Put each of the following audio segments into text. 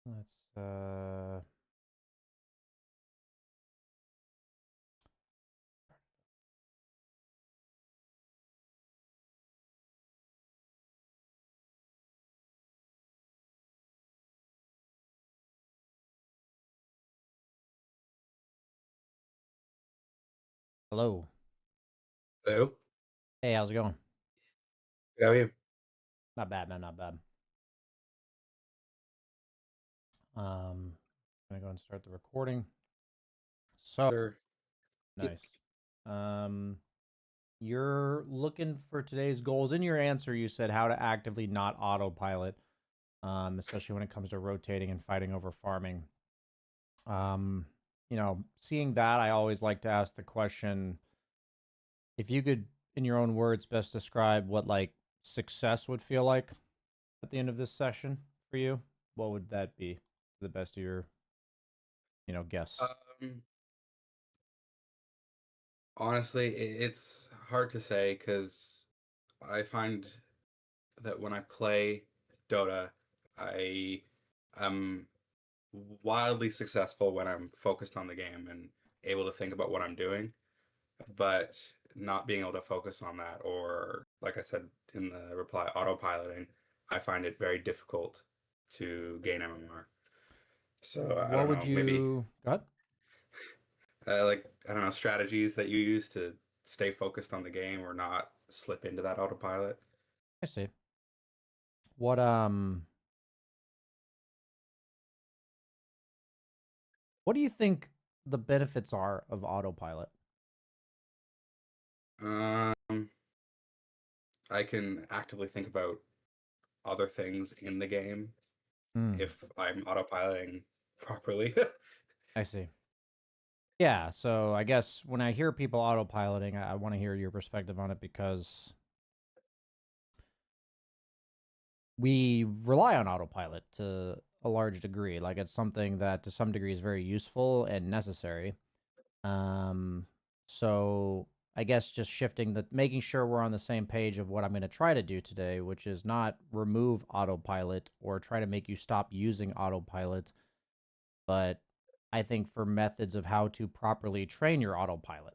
Let's hello. Hello. Hey, how's it going? How are you? Not bad, man, not bad. I'm gonna go and start the recording. So Sir. Yep. nice. Um, you're looking for today's goals. In your answer, you said how to actively not autopilot, especially when it comes to rotating and fighting over farming. Um, seeing that, I always like to ask the question, if you could, in your own words, best describe what like success would feel like at the end of this session for you, what would that be? To the best of your, guess. Um, Honestly, it's hard to say because I find that when I play Dota, I am wildly successful when I'm focused on the game and able to think about what I'm doing, but not being able to focus on that, or like I said in the reply, autopiloting, I find it very difficult to gain MMR. So I What don't would know, maybe you got? like I don't know, strategies that you use to stay focused on the game or not slip into that autopilot. I see. What do you think the benefits are of autopilot? Um, I can actively think about other things in the game Hmm, if I'm autopiloting properly. I see. Yeah, so I guess when I hear people autopiloting, I want to hear your perspective on it because we rely on autopilot to a large degree. Like it's something that to some degree is very useful and necessary. Um, so I guess just making sure we're on the same page of what I'm going to try to do today, which is not remove autopilot or try to make you stop using autopilot, but I think for methods of how to properly train your autopilot,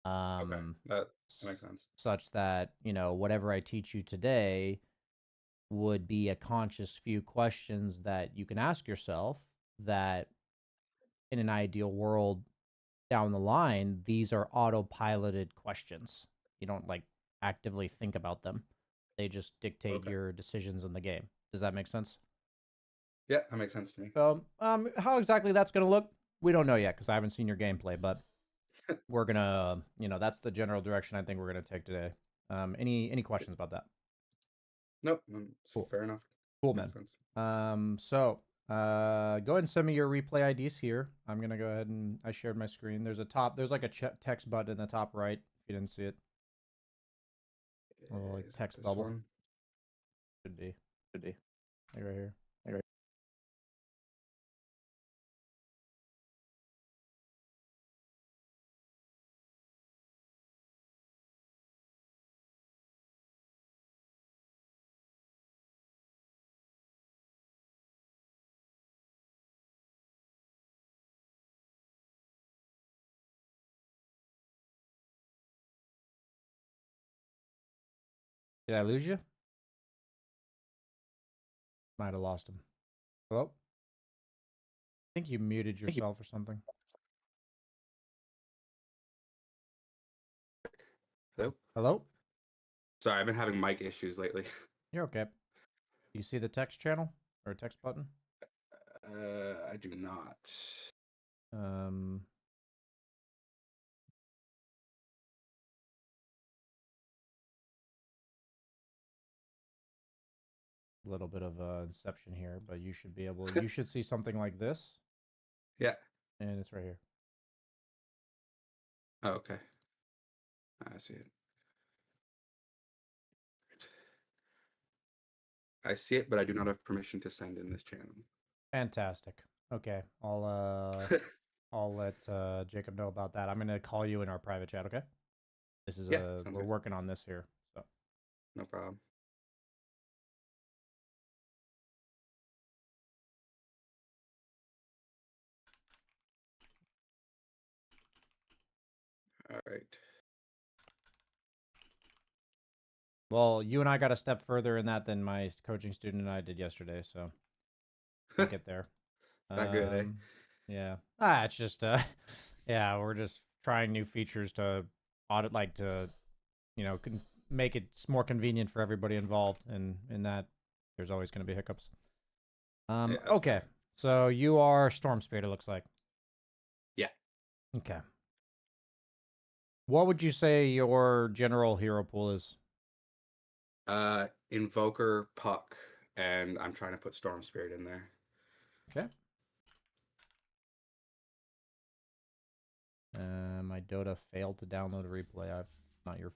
Okay, um, that makes sense. such that, whatever I teach you today would be a conscious few questions that you can ask yourself that in an ideal world down the line, these are autopiloted questions. You don't like actively think about them. They just dictate Okay, your decisions in the game. Does that make sense? yeah, that makes sense to me. So, how exactly that's going to look, we don't know yet because I haven't seen your gameplay, but we're gonna, that's the general direction I think we're gonna take today. Any questions about that? Nope, Cool, fair enough. cool, man. Makes sense. Go ahead and send me your replay IDs here. I'm gonna go ahead and I shared my screen. There's like a text button in the top right. If you didn't see it, a little like Is it text this bubble. one? Should be, should be. Like right here. Like right. Did I lose you? Might have lost him. Hello? I think you muted yourself or something. Hello. Hello? Sorry, I've been having mic issues lately. You're okay. You see the text channel or text button? I do not. Um, a little bit of inception here, but you should be able. You should see something like this, Yeah. and it's right here. Oh, okay. I see it. I see it, but I do not have permission to send in this channel. Fantastic. Okay, I'll let Jacob know about that. I'm gonna call you in our private chat. Okay. This is Yeah, sounds we're good. working on this here. So No problem. right. Well, you and I got a step further in that than my coaching student and I did yesterday, so we'll get there. Not good, eh? Yeah. It's just yeah, we're just trying new features to audit, like to, make it more convenient for everybody involved, and in that, there's always going to be hiccups. Yeah, that's Okay, fair. so you are Storm Spirit, it looks like. Yeah. Okay. What would you say your general hero pool is? Invoker, Puck, and I'm trying to put Storm Spirit in there. Okay. My Dota failed to download a replay. Not your.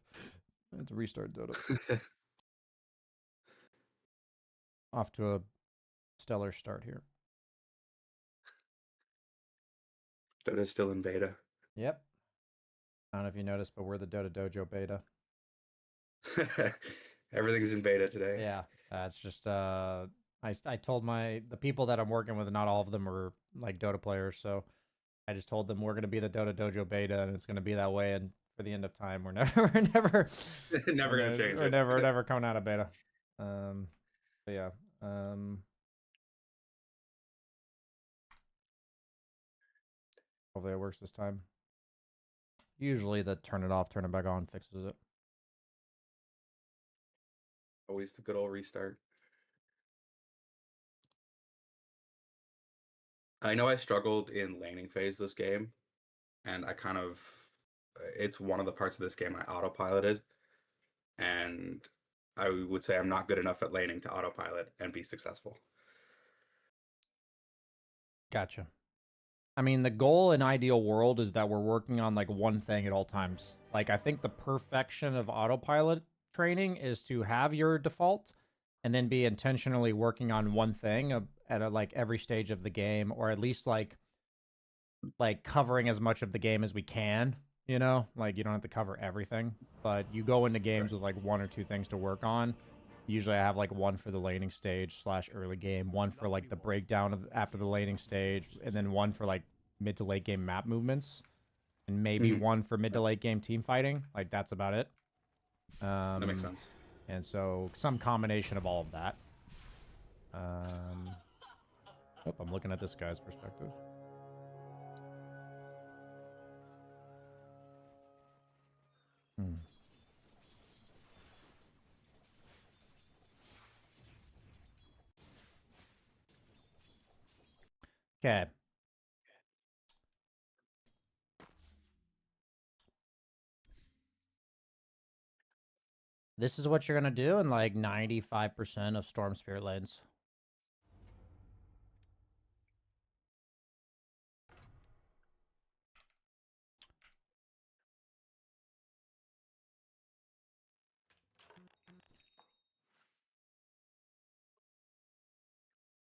I had to restart Dota. Off to a stellar start here. Dota's still in beta. Yep. I don't know if you noticed, but we're the Dota Dojo beta. Everything's in beta today. Yeah. It's just I told the people that I'm working with, not all of them are like Dota players, so I just told them we're going to be the Dota Dojo beta, and it's going to be that way. And for the end of time, we're never Never gonna change we're it. never coming out of beta. But yeah. Hopefully it works this time. Usually the turn it off, turn it back on fixes it. Always the good old restart. I know I struggled in laning phase this game, and it's one of the parts of this game I autopiloted, and I would say I'm not good enough at laning to autopilot and be successful. Gotcha. I mean, the goal in ideal world is that we're working on like one thing at all times. Like, I think the perfection of autopilot training is to have your default and then be intentionally working on one thing at like every stage of the game, or at least like covering as much of the game as we can. Like you don't have to cover everything, but you go into games with like one or two things to work on. Usually I have like one for the laning stage / early game, one for like the breakdown of after the laning stage, and then one for like mid to late game map movements, and maybe one for mid to late game team fighting. Like that's about it. That makes sense. And so some combination of all of that. I'm looking at this guy's perspective. Okay. This is what you're going to do in like 95% of Storm Spirit lanes.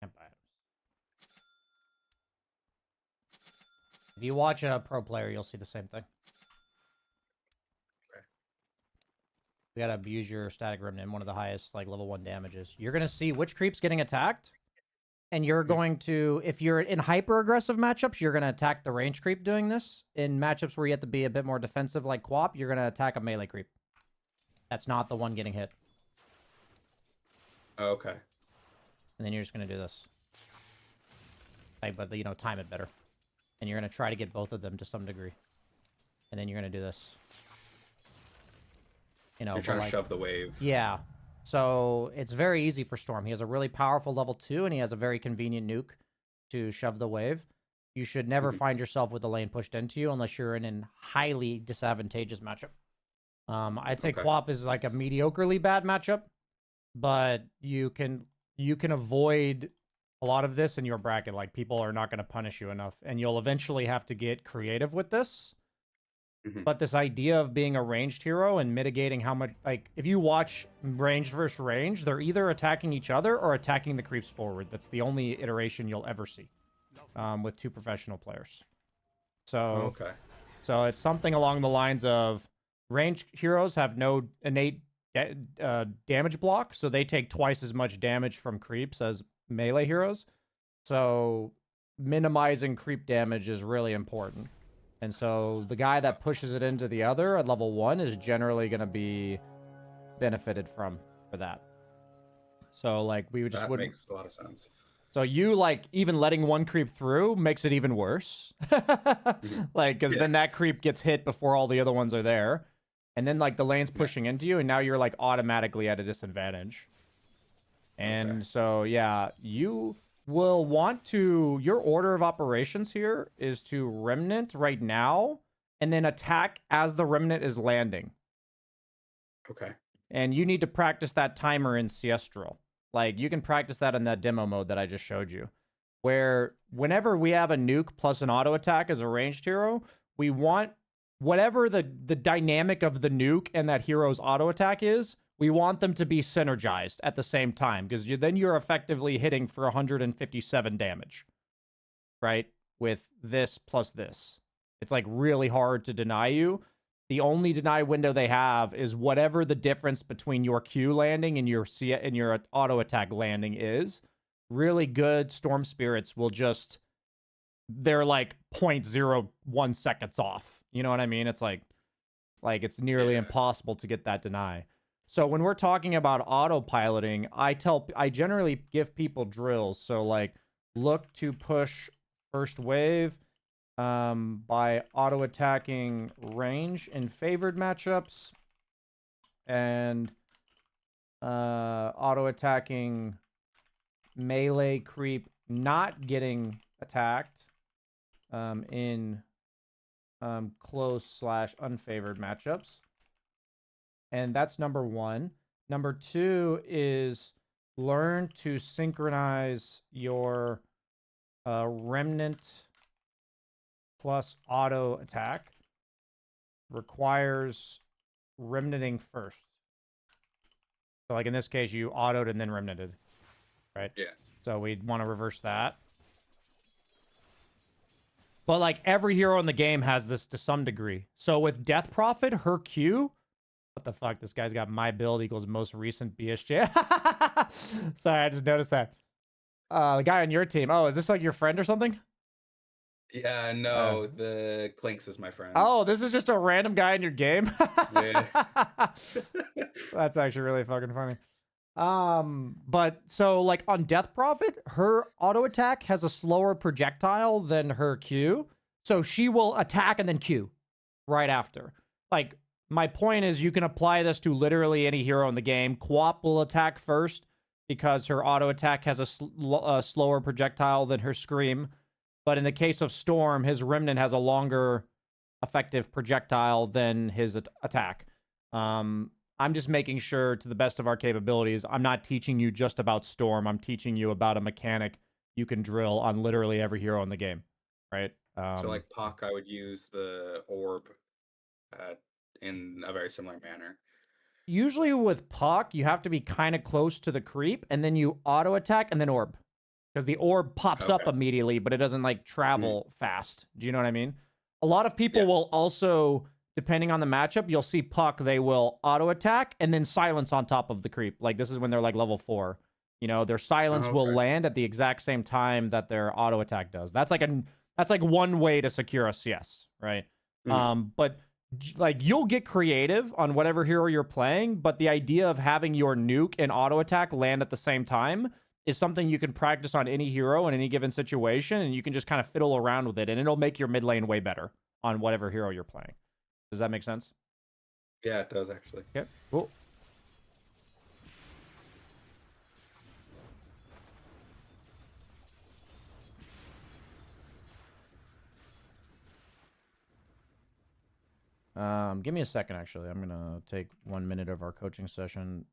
Can't buy items. If you watch a pro player, you'll see the same thing. We gotta abuse your static remnant, one of the highest like level 1 damages. You're gonna see which creep's getting attacked, and you're going to, if you're in hyper aggressive matchups, you're gonna attack the range creep doing this. In matchups where you have to be a bit more defensive like Quap, you're gonna attack a melee creep. That's not the one getting hit. Oh, okay. And then you're just gonna do this. Like, but time it better. And you're gonna try to get both of them to some degree. And then you're gonna do this. You're trying to shove the wave. Yeah. So it's very easy for Storm. He has a really powerful level 2, and he has a very convenient nuke to shove the wave. You should never find yourself with the lane pushed into you unless you're in a highly disadvantageous matchup. I'd say Quap is like a mediocrely bad matchup, but you can avoid a lot of this in your bracket. Like, people are not going to punish you enough, and you'll eventually have to get creative with this. But this idea of being a ranged hero and mitigating how much, like, if you watch ranged versus ranged, they're either attacking each other or attacking the creeps forward. That's the only iteration you'll ever see with two professional players. So, so it's something along the lines of ranged heroes have no innate damage block, so they take twice as much damage from creeps as melee heroes. So minimizing creep damage is really important. And so the guy that pushes it into the other at level 1 is generally going to be benefited for that. So like we would just That wouldn't. makes a lot of sense. So you like even letting one creep through makes it even worse. Like because then that creep gets hit before all the other ones are there, and then like the lane's pushing into you, and now you're like automatically at a disadvantage. And so yeah, you will want to. Your order of operations here is to remnant right now, and then attack as the remnant is landing. Okay. And you need to practice that timer in CS drill. Like, you can practice that in that demo mode that I just showed you. Where whenever we have a nuke plus an auto attack as a ranged hero, we want whatever the dynamic of the nuke and that hero's auto attack is, we want them to be synergized at the same time. Because then you're effectively hitting for 157 damage. Right? With this plus this. It's like really hard to deny you. The only deny window they have is whatever the difference between your Q landing and your auto attack landing is. Really good Storm Spirits will just, they're like 0.01 seconds off. You know what I mean? It's like it's nearly impossible to get that deny. So when we're talking about autopiloting, I generally give people drills. So like look to push first wave. By auto-attacking range in favored matchups, and auto-attacking melee creep not getting attacked in close/unfavored matchups. And that's number 1. Number 2 is learn to synchronize your remnant plus auto attack. Requires remnanting first. So like in this case, you autoed and then remnanted, right? Yeah. So we'd want to reverse that. But like every hero in the game has this to some degree. So with Death Prophet, her Q, what the fuck? This guy's got my build equals most recent BSJ. Sorry, I just noticed that. The guy on your team. Oh, is this like your friend or something? Yeah, no, the Clinks is my friend. Oh, this is just a random guy in your game? Yeah. That's actually really fucking funny. But so like on Death Prophet, her auto attack has a slower projectile than her Q. So she will attack and then Q right after. Like, my point is you can apply this to literally any hero in the game. Quap will attack first because her auto attack has a slower projectile than her Scream. But in the case of Storm, his Remnant has a longer effective projectile than his attack. I'm just making sure, to the best of our capabilities, I'm not teaching you just about Storm. I'm teaching you about a mechanic you can drill on literally every hero in the game, right? So like Puck, I would use the orb in a very similar manner. Usually with Puck, you have to be kind of close to the creep, and then you auto attack and then orb. Because the orb pops up immediately, but it doesn't like travel fast. Do you know what I mean? A lot of people will also, depending on the matchup, you'll see Puck, they will auto attack and then silence on top of the creep. Like this is when they're like level 4. You know, their silence will land at the exact same time that their auto attack does. That's like one way to secure a CS, right? But like you'll get creative on whatever hero you're playing, but the idea of having your nuke and auto attack land at the same time is something you can practice on any hero in any given situation, and you can just kind of fiddle around with it, and it'll make your mid lane way better on whatever hero you're playing. Does that make sense? Yeah, it does actually. Okay, cool. Give me a second, actually. I'm gonna take 1 minute of our coaching session,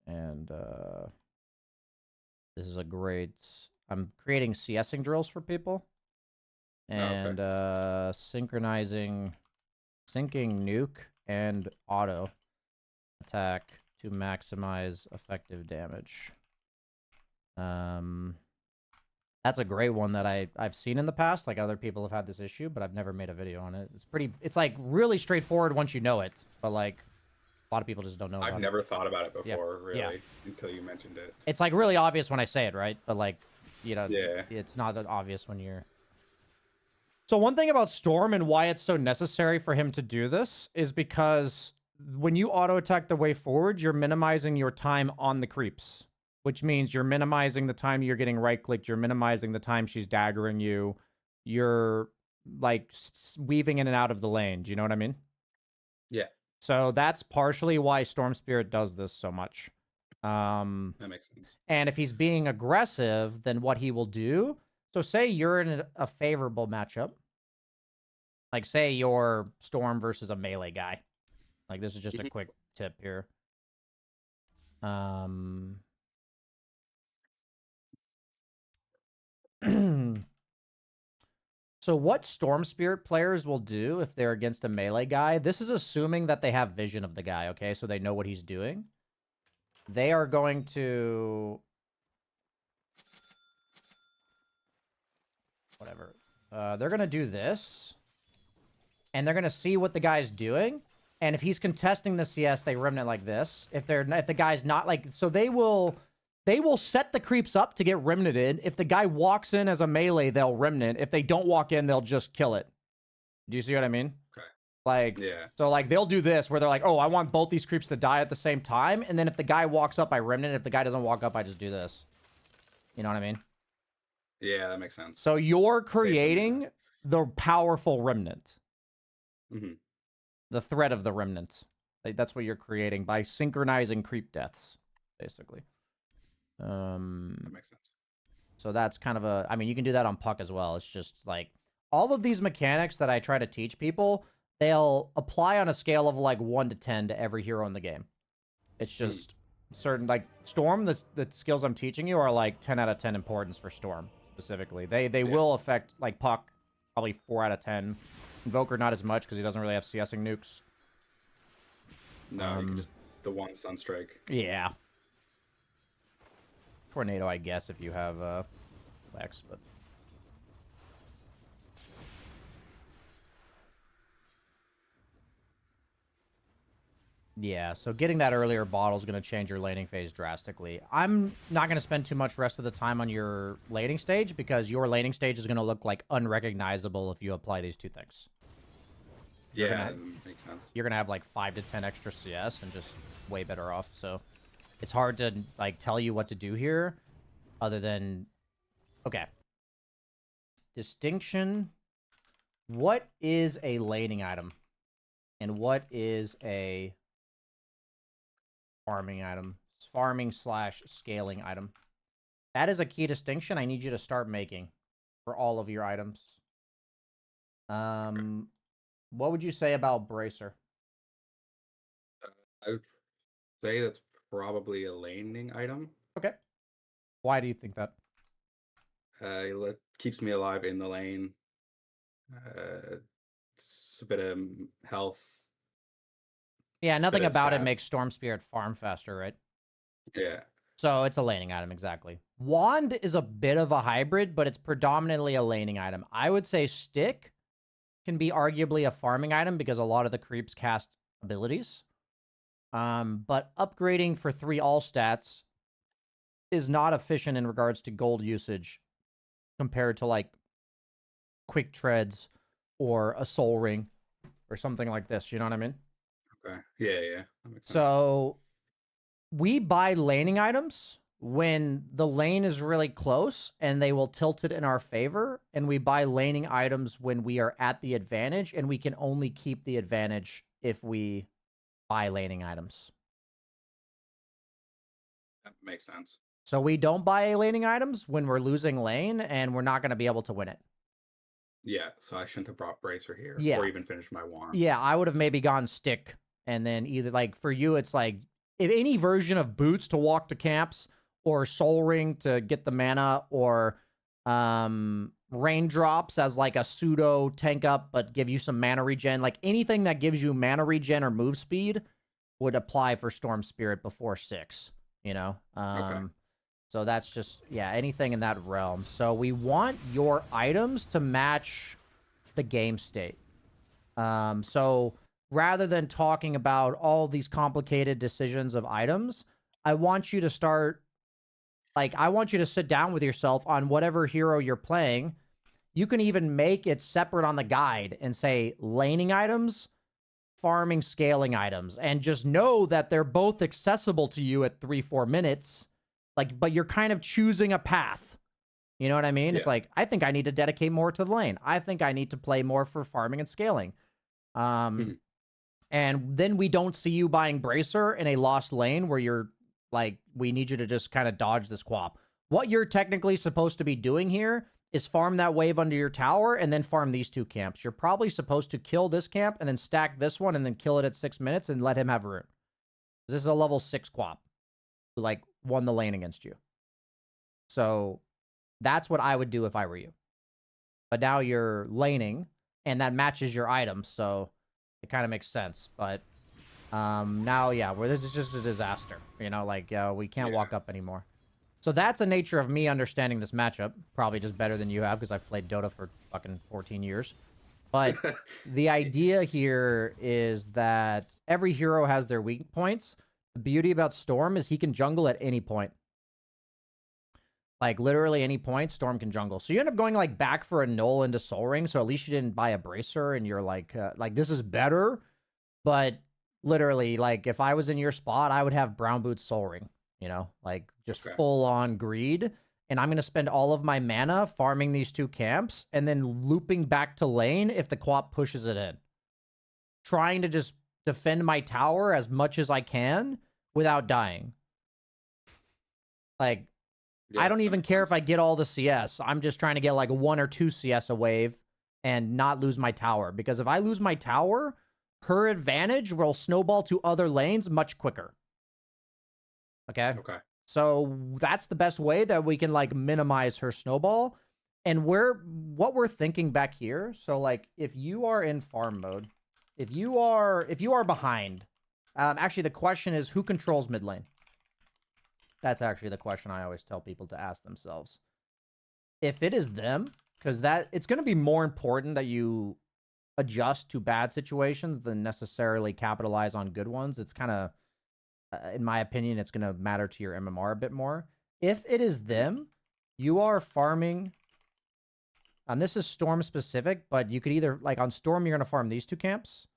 and this is a great. I'm creating CSing drills for people, and syncing nuke and auto attack to maximize effective damage. That's a great one that I've seen in the past. Like other people have had this issue, but I've never made a video on it. It's like really straightforward once you know it, but like a lot of people just don't know. I've never thought about it before, really, until you mentioned it. It's like really obvious when I say it, right? But like, you know, it's not that obvious when you're. So one thing about Storm and why it's so necessary for him to do this is because when you auto attack the way forward, you're minimizing your time on the creeps, which means you're minimizing the time you're getting right clicked. You're minimizing the time she's daggering you. You're like weaving in and out of the lane. Do you know what I mean? Yeah, So that's partially why Storm Spirit does this so much. that makes sense. And if he's being aggressive, then what he will do. So say you're in a favorable matchup. Like say you're Storm versus a melee guy. Like this is just a quick tip here. So what Storm Spirit players will do if they're against a melee guy, this is assuming that they have vision of the guy, okay? So they know what he's doing. They are going to... Whatever. They're going to do this. And they're going to see what the guy's doing. And if he's contesting the CS, they remnant like this. If the guy's not like... So they will set the creeps up to get remnanted. If the guy walks in as a melee, they'll remnant. If they don't walk in, they'll just kill it. Do you see what I mean? Okay. Like, yeah. So like they'll do this where they're like, oh, I want both these creeps to die at the same time. And then if the guy walks up, I remnant. If the guy doesn't walk up, I just do this. You know what I mean? Yeah, that makes sense. So you're creating the powerful remnant. Mm-hmm. The threat of the remnant. Like, that's what you're creating by synchronizing creep deaths, basically. That makes sense. So that's kind of a... I mean, you can do that on Puck as well. It's just like... All of these mechanics that I try to teach people, they'll apply on a scale of like 1 to 10 to every hero in the game. It's just certain... Like, Storm, the skills I'm teaching you are like 10 out of 10 importance for Storm, specifically. They will affect, like, Puck, probably 4 out of 10. Invoker, not as much, because he doesn't really have CSing nukes. No, you can just... The one Sunstrike. Yeah. Tornado, I guess, if you have Lex, but... Yeah, so getting that earlier bottle is going to change your laning phase drastically. I'm not going to spend too much rest of the time on your laning stage, because your laning stage is going to look like unrecognizable if you apply these two things. Yeah, that makes sense. You're going to have like 5 to 10 extra CS and just way better off, so... It's hard to, like, tell you what to do here, other than... Okay. Distinction. What is a laning item? And what is a farming item? Farming/scaling item. That is a key distinction I need you to start making for all of your items. What would you say about Bracer? I would say that's probably a laning item. Okay. Why do you think that? It keeps me alive in the lane. It's a bit of health. Yeah, nothing about it makes Storm Spirit farm faster, right? Yeah. So it's a laning item, exactly. Wand is a bit of a hybrid, but it's predominantly a laning item. I would say Stick can be arguably a farming item because a lot of the creeps cast abilities. But upgrading for 3 all stats is not efficient in regards to gold usage compared to like quick treads or a soul ring or something like this. You know what I mean? Okay. Yeah. That makes sense. So we buy laning items when the lane is really close and they will tilt it in our favor. And we buy laning items when we are at the advantage, and we can only keep the advantage if we buy laning items. That makes sense. So we don't buy laning items when we're losing lane, and we're not going to be able to win it. Yeah, so I shouldn't have brought Bracer here, Yeah. or even finished my wand. Yeah, I would have maybe gone Stick, and then either, like, for you, it's like, if any version of Boots to walk to camps, or Soul Ring to get the mana, or Raindrops as, like, a pseudo tank up, but give you some mana regen, like, anything that gives you mana regen or move speed would apply for Storm Spirit before 6, you know? Okay. So that's just, yeah, anything in that realm. So we want your items to match the game state. So rather than talking about all these complicated decisions of items, I want you to start, like, I want you to sit down with yourself on whatever hero you're playing. you can even make it separate on the guide and say laning items, farming, scaling items, and just know that they're both accessible to you at 3-4 minutes. Like, but you're kind of choosing a path. You know what I mean? Yeah. It's like, I think I need to dedicate more to the lane. I think I need to play more for farming and scaling. And then we don't see you buying Bracer in a lost lane where you're like, we need you to just kind of dodge this quap. What you're technically supposed to be doing here is farm that wave under your tower and then farm these 2 camps. You're probably supposed to kill this camp and then stack this one and then kill it at 6 minutes and let him have rune. This is a level 6 quap who like won the lane against you. So that's what I would do if I were you. But now you're laning and that matches your items, so it kind of makes sense. But now, yeah, where this is just a disaster. You know, like we can't walk up anymore. So that's the nature of me understanding this matchup. Probably just better than you have because I've played Dota for fucking 14 years. But the idea here is that every hero has their weak points. The beauty about Storm is he can jungle at any point. Like, literally any point, Storm can jungle. So you end up going, like, back for a null into Soul Ring, so at least you didn't buy a Bracer, and you're like, this is better. But literally, like, if I was in your spot, I would have Brown Boots Soul Ring, you know? Like, just full-on greed. And I'm going to spend all of my mana farming these 2 camps, and then looping back to lane if the co-op pushes it in. Trying to just defend my tower as much as I can without dying. Like... Yeah, I don't even care if I get all the CS. I'm just trying to get like 1 or 2 CS a wave and not lose my tower. Because if I lose my tower, her advantage will snowball to other lanes much quicker. Okay? Okay. So that's the best way that we can like minimize her snowball. And what we're thinking back here, so like if you are in farm mode, if you are behind, actually the question is who controls mid lane? That's actually the question I always tell people to ask themselves. If it is them, because it's going to be more important that you adjust to bad situations than necessarily capitalize on good ones. It's kind of, in my opinion, it's going to matter to your MMR a bit more. If it is them, you are farming. This is Storm specific, but you could either, like on Storm, you're going to farm these 2 camps.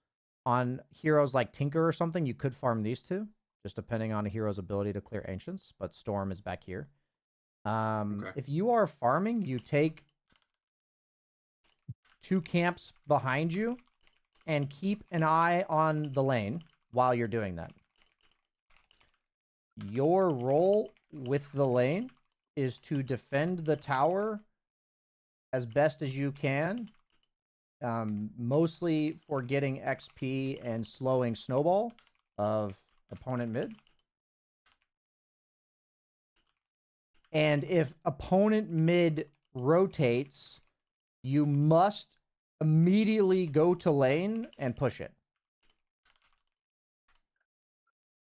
On heroes like Tinker or something, you could farm these 2. Just depending on a hero's ability to clear Ancients, but Storm is back here. If you are farming, you take 2 camps behind you and keep an eye on the lane while you're doing that. Your role with the lane is to defend the tower as best as you can, mostly for getting XP and slowing snowball of opponent mid. And if opponent mid rotates, you must immediately go to lane and push it.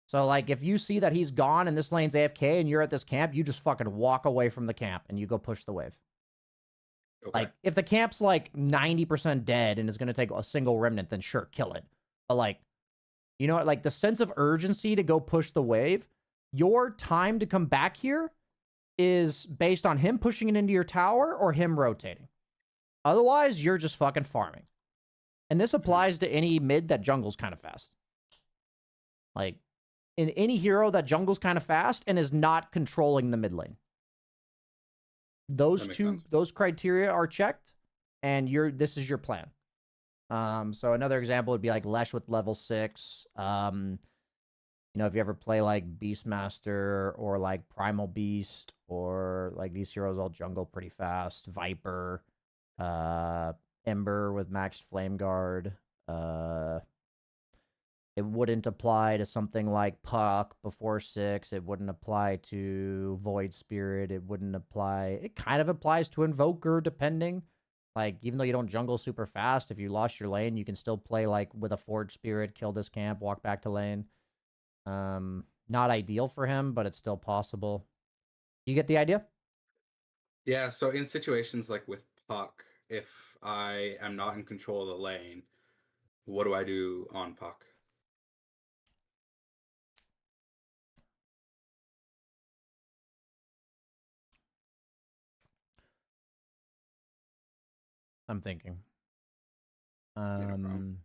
So, like, if you see that he's gone and this lane's AFK and you're at this camp, you just fucking walk away from the camp and you go push the wave. Okay. Like, if the camp's, like, 90% dead and is going to take a single remnant, then sure, kill it. But, like, you know what? Like, the sense of urgency to go push the wave, your time to come back here is based on him pushing it into your tower or him rotating. Otherwise, you're just fucking farming. And this applies to any mid that jungles kind of fast. Like, in any hero that jungles kind of fast and is not controlling the mid lane. Those criteria are checked, and this is your plan. So another example would be like Lesh with level 6. You know, if you ever play like Beastmaster or like Primal Beast or like these heroes all jungle pretty fast. Viper, Ember with maxed Flame Guard. It wouldn't apply to something like Puck before 6. It wouldn't apply to Void Spirit. It wouldn't apply. It kind of applies to Invoker, depending. Like, even though you don't jungle super fast, if you lost your lane, you can still play, like, with a Forge Spirit, kill this camp, walk back to lane. Not ideal for him, but it's still possible. You get the idea? Yeah, so in situations like with Puck, if I am not in control of the lane, what do I do on Puck? I'm thinking. Yeah, no problem.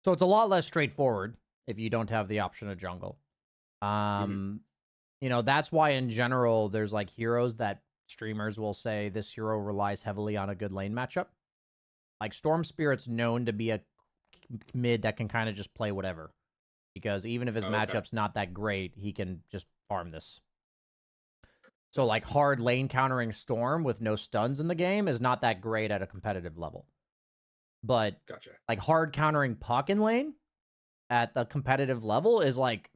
So it's a lot less straightforward if you don't have the option of jungle. You know, that's why in general there's like heroes that streamers will say this hero relies heavily on a good lane matchup. Like Storm Spirit's known to be a mid that can kind of just play whatever. Because even if his matchup's not that great, he can just farm this. So like hard lane countering Storm with no stuns in the game is not that great at a competitive level. But like hard countering Puck in lane at the competitive level is like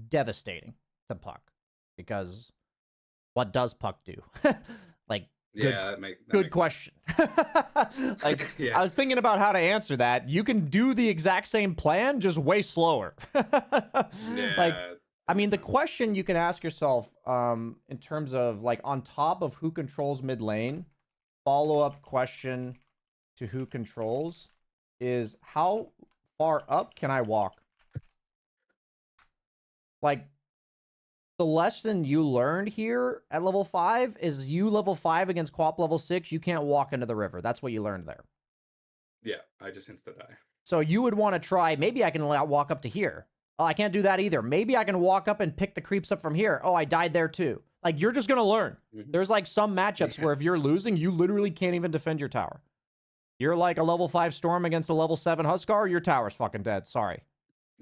devastating to Puck. Because what does Puck do? Like, good question. Like, I was thinking about how to answer that. You can do the exact same plan, just way slower. Like, I mean, the question you can ask yourself, in terms of like on top of who controls mid lane, follow-up question to who controls is how far up can I walk? Like, the lesson you learned here at level 5 is you level 5 against Quap level 6, you can't walk into the river. That's what you learned there. Yeah, I just insta-die. So you would want to try, maybe I can walk up to here. Oh, I can't do that either. Maybe I can walk up and pick the creeps up from here. Oh, I died there too. Like, you're just going to learn. There's like some matchups where if you're losing, you literally can't even defend your tower. You're like a level 5 Storm against a level 7 Huskar, your tower's fucking dead. Sorry.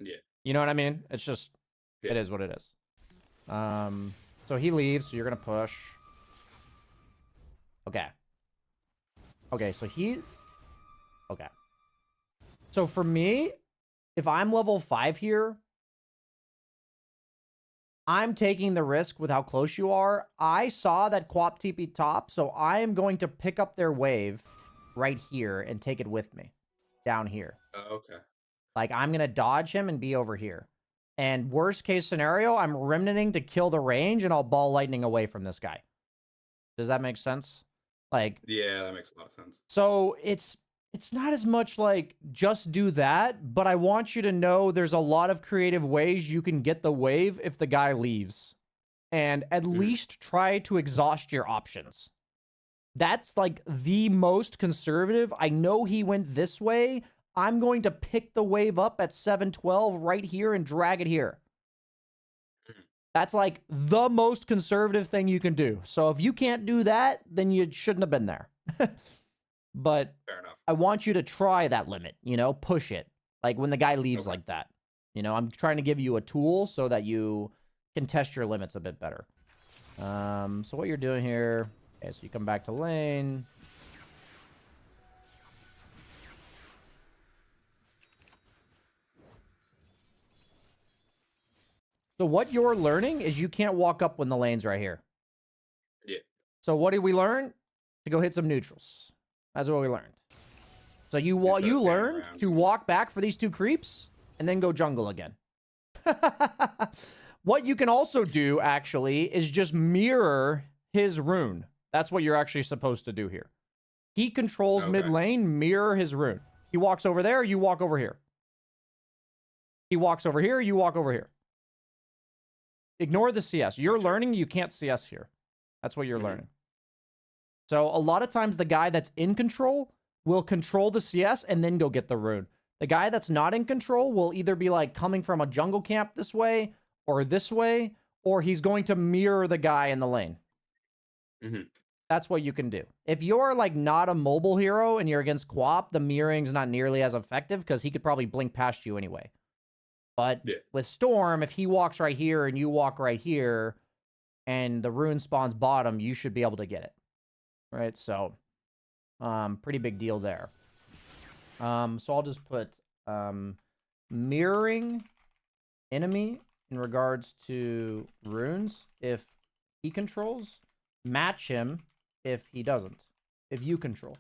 Yeah. You know what I mean? It's just, it is what it is. So he leaves, so you're gonna push. Okay. Okay, so okay. So for me, if I'm level 5 here, I'm taking the risk with how close you are. I saw that Quap TP top, so I am going to pick up their wave right here and take it with me down here. Okay. Like, I'm gonna dodge him and be over here. And worst case scenario, I'm remnanting to kill the range and I'll ball lightning away from this guy. Does that make sense? Like, yeah, that makes a lot of sense. So it's not as much like just do that, but I want you to know there's a lot of creative ways you can get the wave if the guy leaves. And at least try to exhaust your options. That's like the most conservative. I know he went this way. I'm going to pick the wave up at 712 right here and drag it here. That's like the most conservative thing you can do. So if you can't do that, then you shouldn't have been there. But fair enough. I want you to try that limit, you know, push it. Like when the guy leaves like that. You know, I'm trying to give you a tool so that you can test your limits a bit better. So what you're doing here, okay, so you come back to lane. So what you're learning is you can't walk up when the lane's right here. Yeah. So what did we learn? To go hit some neutrals. That's what we learned. So you learned to walk back for these 2 creeps and then go jungle again. What you can also do, actually, is just mirror his rune. That's what you're actually supposed to do here. He controls mid lane, mirror his rune. He walks over there, you walk over here. He walks over here, you walk over here. Ignore the CS. You're learning you can't CS here. That's what you're learning. So a lot of times the guy that's in control will control the CS and then go get the rune. The guy that's not in control will either be like coming from a jungle camp this way, or he's going to mirror the guy in the lane. That's what you can do. If you're like not a mobile hero and you're against Quap, the mirroring's not nearly as effective because he could probably blink past you anyway. But with Storm, if he walks right here and you walk right here and the rune spawns bottom, you should be able to get it. Right? So, pretty big deal there. So I'll just put mirroring enemy in regards to runes if he controls. Match him if he doesn't. If you control.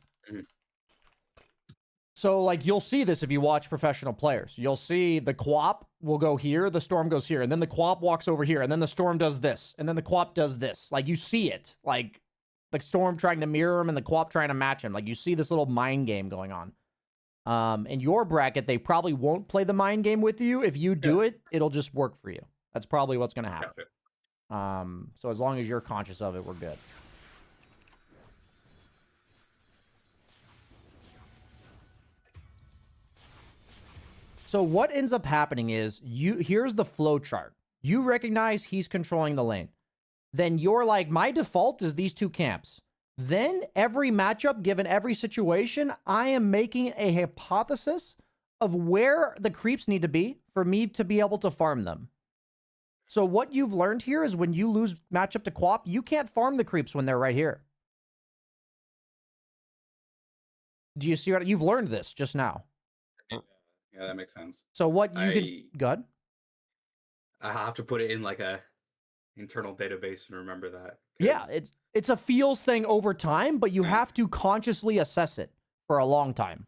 So, like, you'll see this if you watch professional players. You'll see the Quap will go here, the Storm goes here, and then the Quap walks over here, and then the Storm does this, and then the Quap does this. Like, you see it. Like, the Storm trying to mirror him and the Quap trying to match him. Like, you see this little mind game going on. In your bracket, they probably won't play the mind game with you. If you do it, it'll just work for you. That's probably what's going to happen. So as long as you're conscious of it, we're good. So what ends up happening is here's the flow chart. You recognize he's controlling the lane. Then you're like, my default is these two camps. Then every matchup, given every situation, I am making a hypothesis of where the creeps need to be for me to be able to farm them. So what you've learned here is when you lose matchup to Quap, you can't farm the creeps when they're right here. Do you see what you've learned this just now? Yeah, that makes sense. So what you can go ahead. I have to put it in like a internal database and remember that. Yeah, it's a feels thing over time, but you have to consciously assess it for a long time.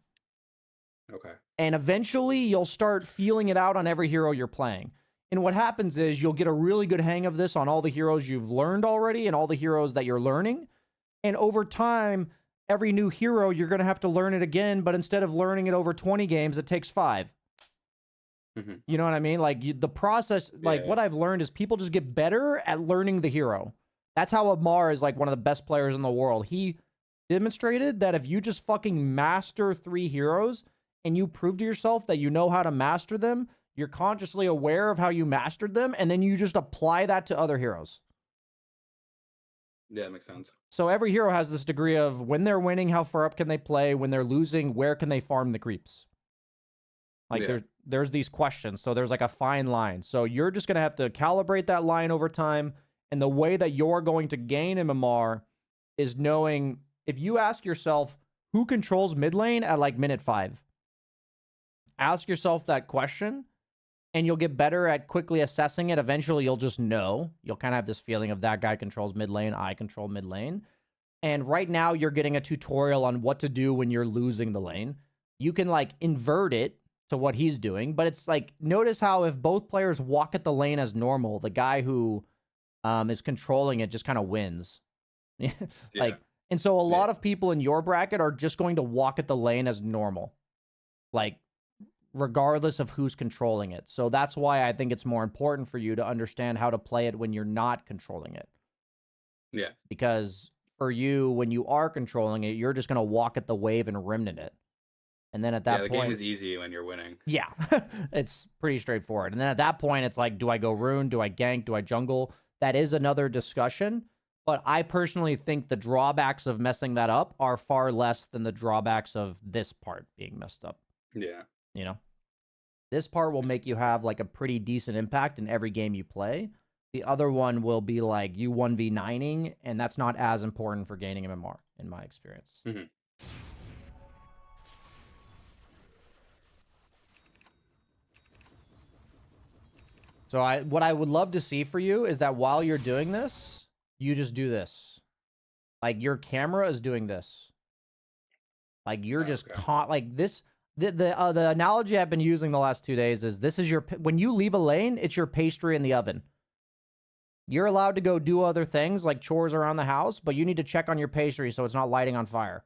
Okay. And eventually you'll start feeling it out on every hero you're playing. And what happens is you'll get a really good hang of this on all the heroes you've learned already and all the heroes that you're learning. And over time, every new hero, you're going to have to learn it again, but instead of learning it over 20 games, it takes 5. Mm-hmm. You know what I mean? Like the process, like what I've learned is people just get better at learning the hero. That's how Amar is like one of the best players in the world. He demonstrated that if you just fucking master 3 heroes and you prove to yourself that you know how to master them, you're consciously aware of how you mastered them, and then you just apply that to other heroes. Yeah, that makes sense. So every hero has this degree of when they're winning, how far up can they play? When they're losing, where can they farm the creeps? Like there's these questions. So there's like a fine line. So you're just going to have to calibrate that line over time. And the way that you're going to gain MMR is knowing if you ask yourself who controls mid lane at like minute 5, ask yourself that question and you'll get better at quickly assessing it. Eventually you'll just know. You'll kind of have this feeling of that guy controls mid lane, I control mid lane. And right now you're getting a tutorial on what to do when you're losing the lane. You can like invert it to what he's doing, but it's like, notice how if both players walk at the lane as normal, the guy who is controlling it just kind of wins. Like, and so a lot of people in your bracket are just going to walk at the lane as normal, like regardless of who's controlling it. So that's why I think it's more important for you to understand how to play it when you're not controlling it. Yeah. Because for you, when you are controlling it, you're just going to walk at the wave and remnant it. And then at that point, the game is easy when you're winning. Yeah, it's pretty straightforward. And then at that point, it's like, do I go rune? Do I gank? Do I jungle? That is another discussion. But I personally think the drawbacks of messing that up are far less than the drawbacks of this part being messed up. Yeah. You know, this part will make you have like a pretty decent impact in every game you play. The other one will be like you 1v9ing, and that's not as important for gaining MMR, in my experience. Mm-hmm. So what I would love to see for you is that while you're doing this, you just do this. Like your camera is doing this. Like you're just like this. The analogy I've been using the last 2 days is this is your, when you leave a lane, it's your pastry in the oven. You're allowed to go do other things like chores around the house, but you need to check on your pastry so it's not lighting on fire.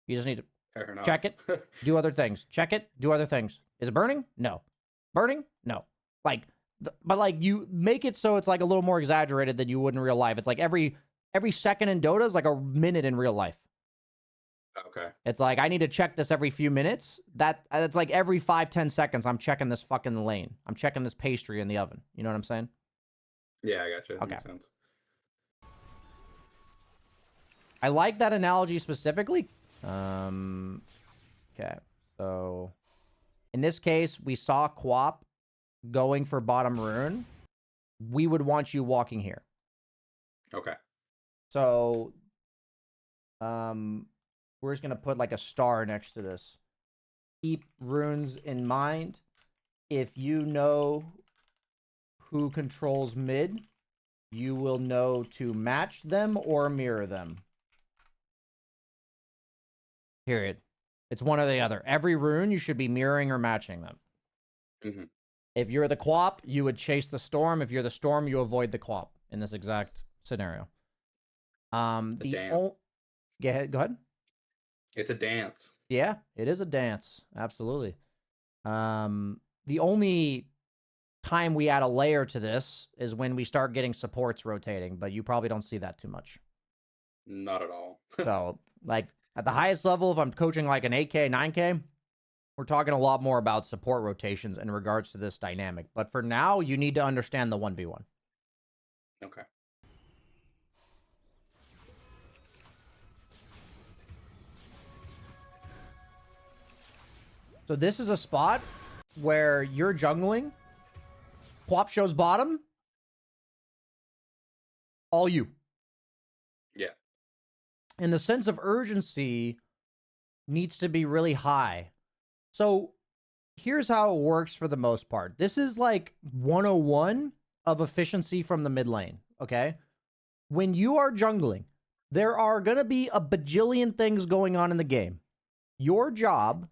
You just need to check it, do other things. Check it, do other things. Is it burning? No. Burning? No. Like, but like you make it so it's like a little more exaggerated than you would in real life. It's like every second in Dota is like a minute in real life. Okay. It's like I need to check this every few minutes. That's like every 5-10 seconds I'm checking this fucking lane. I'm checking this pastry in the oven. You know what I'm saying? Yeah, I gotcha. That okay. Makes sense. I like that analogy specifically. Okay. So in this case, we saw Quap going for bottom rune. We would want you walking here. Okay. So we're just going to put like a star next to this. Keep runes in mind. If you know who controls mid, you will know to match them or mirror them. Period. It's one or the other. Every rune, you should be mirroring or matching them. Mm-hmm. If you're the Quap, you would chase the storm. If you're the storm, you avoid the Quap in this exact scenario. Go ahead. It's a dance. Yeah, it is a dance. Absolutely. The only time we add a layer to this is when we start getting supports rotating, but you probably don't see that too much. Not at all. So, like, at the highest level, if I'm coaching like an 8K, 9K, We're talking a lot more about support rotations in regards to this dynamic. But for now, you need to understand the 1v1. Okay. So this is a spot where you're jungling. Quap shows bottom. All you. Yeah. And the sense of urgency needs to be really high. So here's how it works for the most part. This is like 101 of efficiency from the mid lane, okay? When you are jungling, there are going to be a bajillion things going on in the game. Your job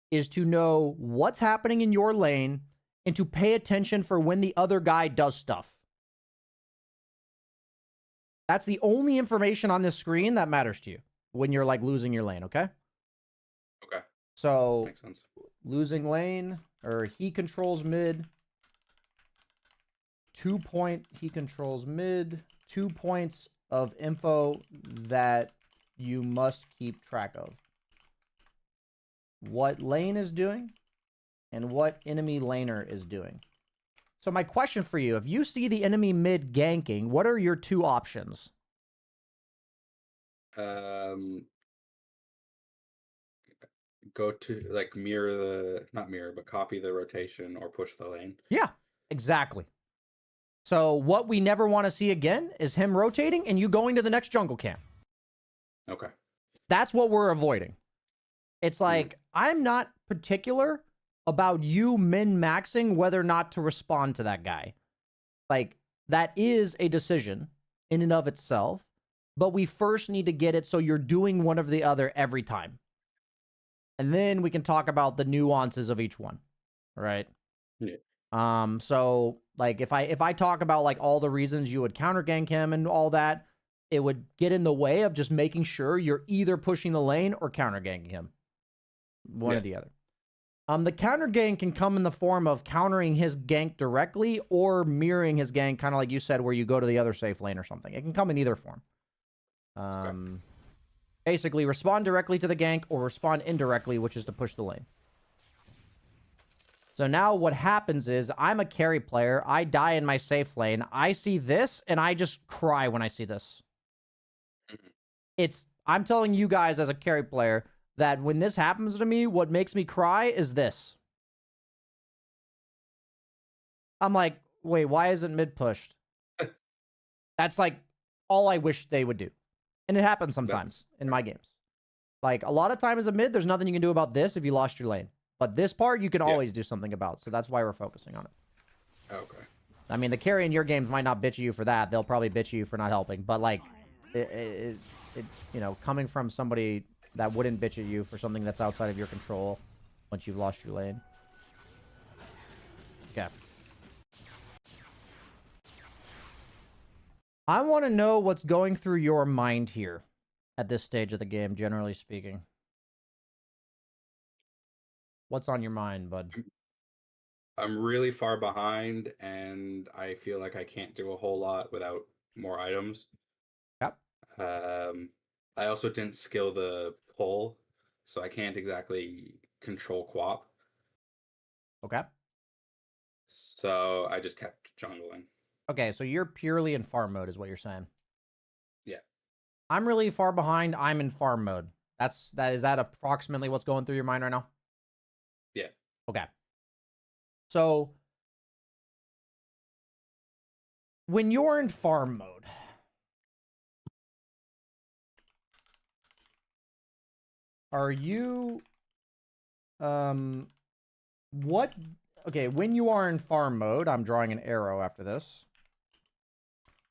is to know what's happening in your lane and to pay attention for when the other guy does stuff. That's the only information on this screen that matters to you when you're like losing your lane, okay? Okay. So Makes sense. Losing lane, or he controls mid. 2 point, he controls mid. 2 points of info that you must keep track of. What lane is doing and what enemy laner is doing. So my question for you, if you see the enemy mid ganking, what are your 2 options? Go to like not mirror, but copy the rotation or push the lane. Yeah, exactly. So what we never want to see again is him rotating and you going to the next jungle camp. Okay. That's what we're avoiding. It's like, I'm not particular about you min-maxing whether or not to respond to that guy. Like, that is a decision in and of itself, but we first need to get it so you're doing one or the other every time. And then we can talk about the nuances of each one, right? Yeah. So like if I talk about like all the reasons you would counter gank him and all that, it would get in the way of just making sure you're either pushing the lane or counter ganking him. One or the other. The counter gank can come in the form of countering his gank directly or mirroring his gank, kind of like you said, where you go to the other safe lane or something. It can come in either form. Okay. Basically, respond directly to the gank or respond indirectly, which is to push the lane. So now what happens is I'm a carry player. I die in my safe lane. I see this, and I just cry when I see this. I'm telling you guys as a carry player that when this happens to me, what makes me cry is this. I'm like, wait, why isn't mid pushed? That's like all I wish they would do. And it happens sometimes in my games. Like a lot of times as a mid, there's nothing you can do about this if you lost your lane. But this part you can always do something about. So that's why we're focusing on it. Okay. I mean, the carry in your games might not bitch at you for that. They'll probably bitch at you for not helping. But like, it you know, coming from somebody that wouldn't bitch at you for something that's outside of your control once you've lost your lane. Okay. I want to know what's going through your mind here at this stage of the game, generally speaking. What's on your mind, bud? I'm really far behind, and I feel like I can't do a whole lot without more items. Yep. I also didn't skill the pull, so I can't exactly control Quap. Okay. So I just kept jungling. Okay, so you're purely in farm mode is what you're saying. Yeah. I'm really far behind. I'm in farm mode. Is that approximately what's going through your mind right now? Yeah. Okay. So when you're in farm mode, are you when you are in farm mode, I'm drawing an arrow after this.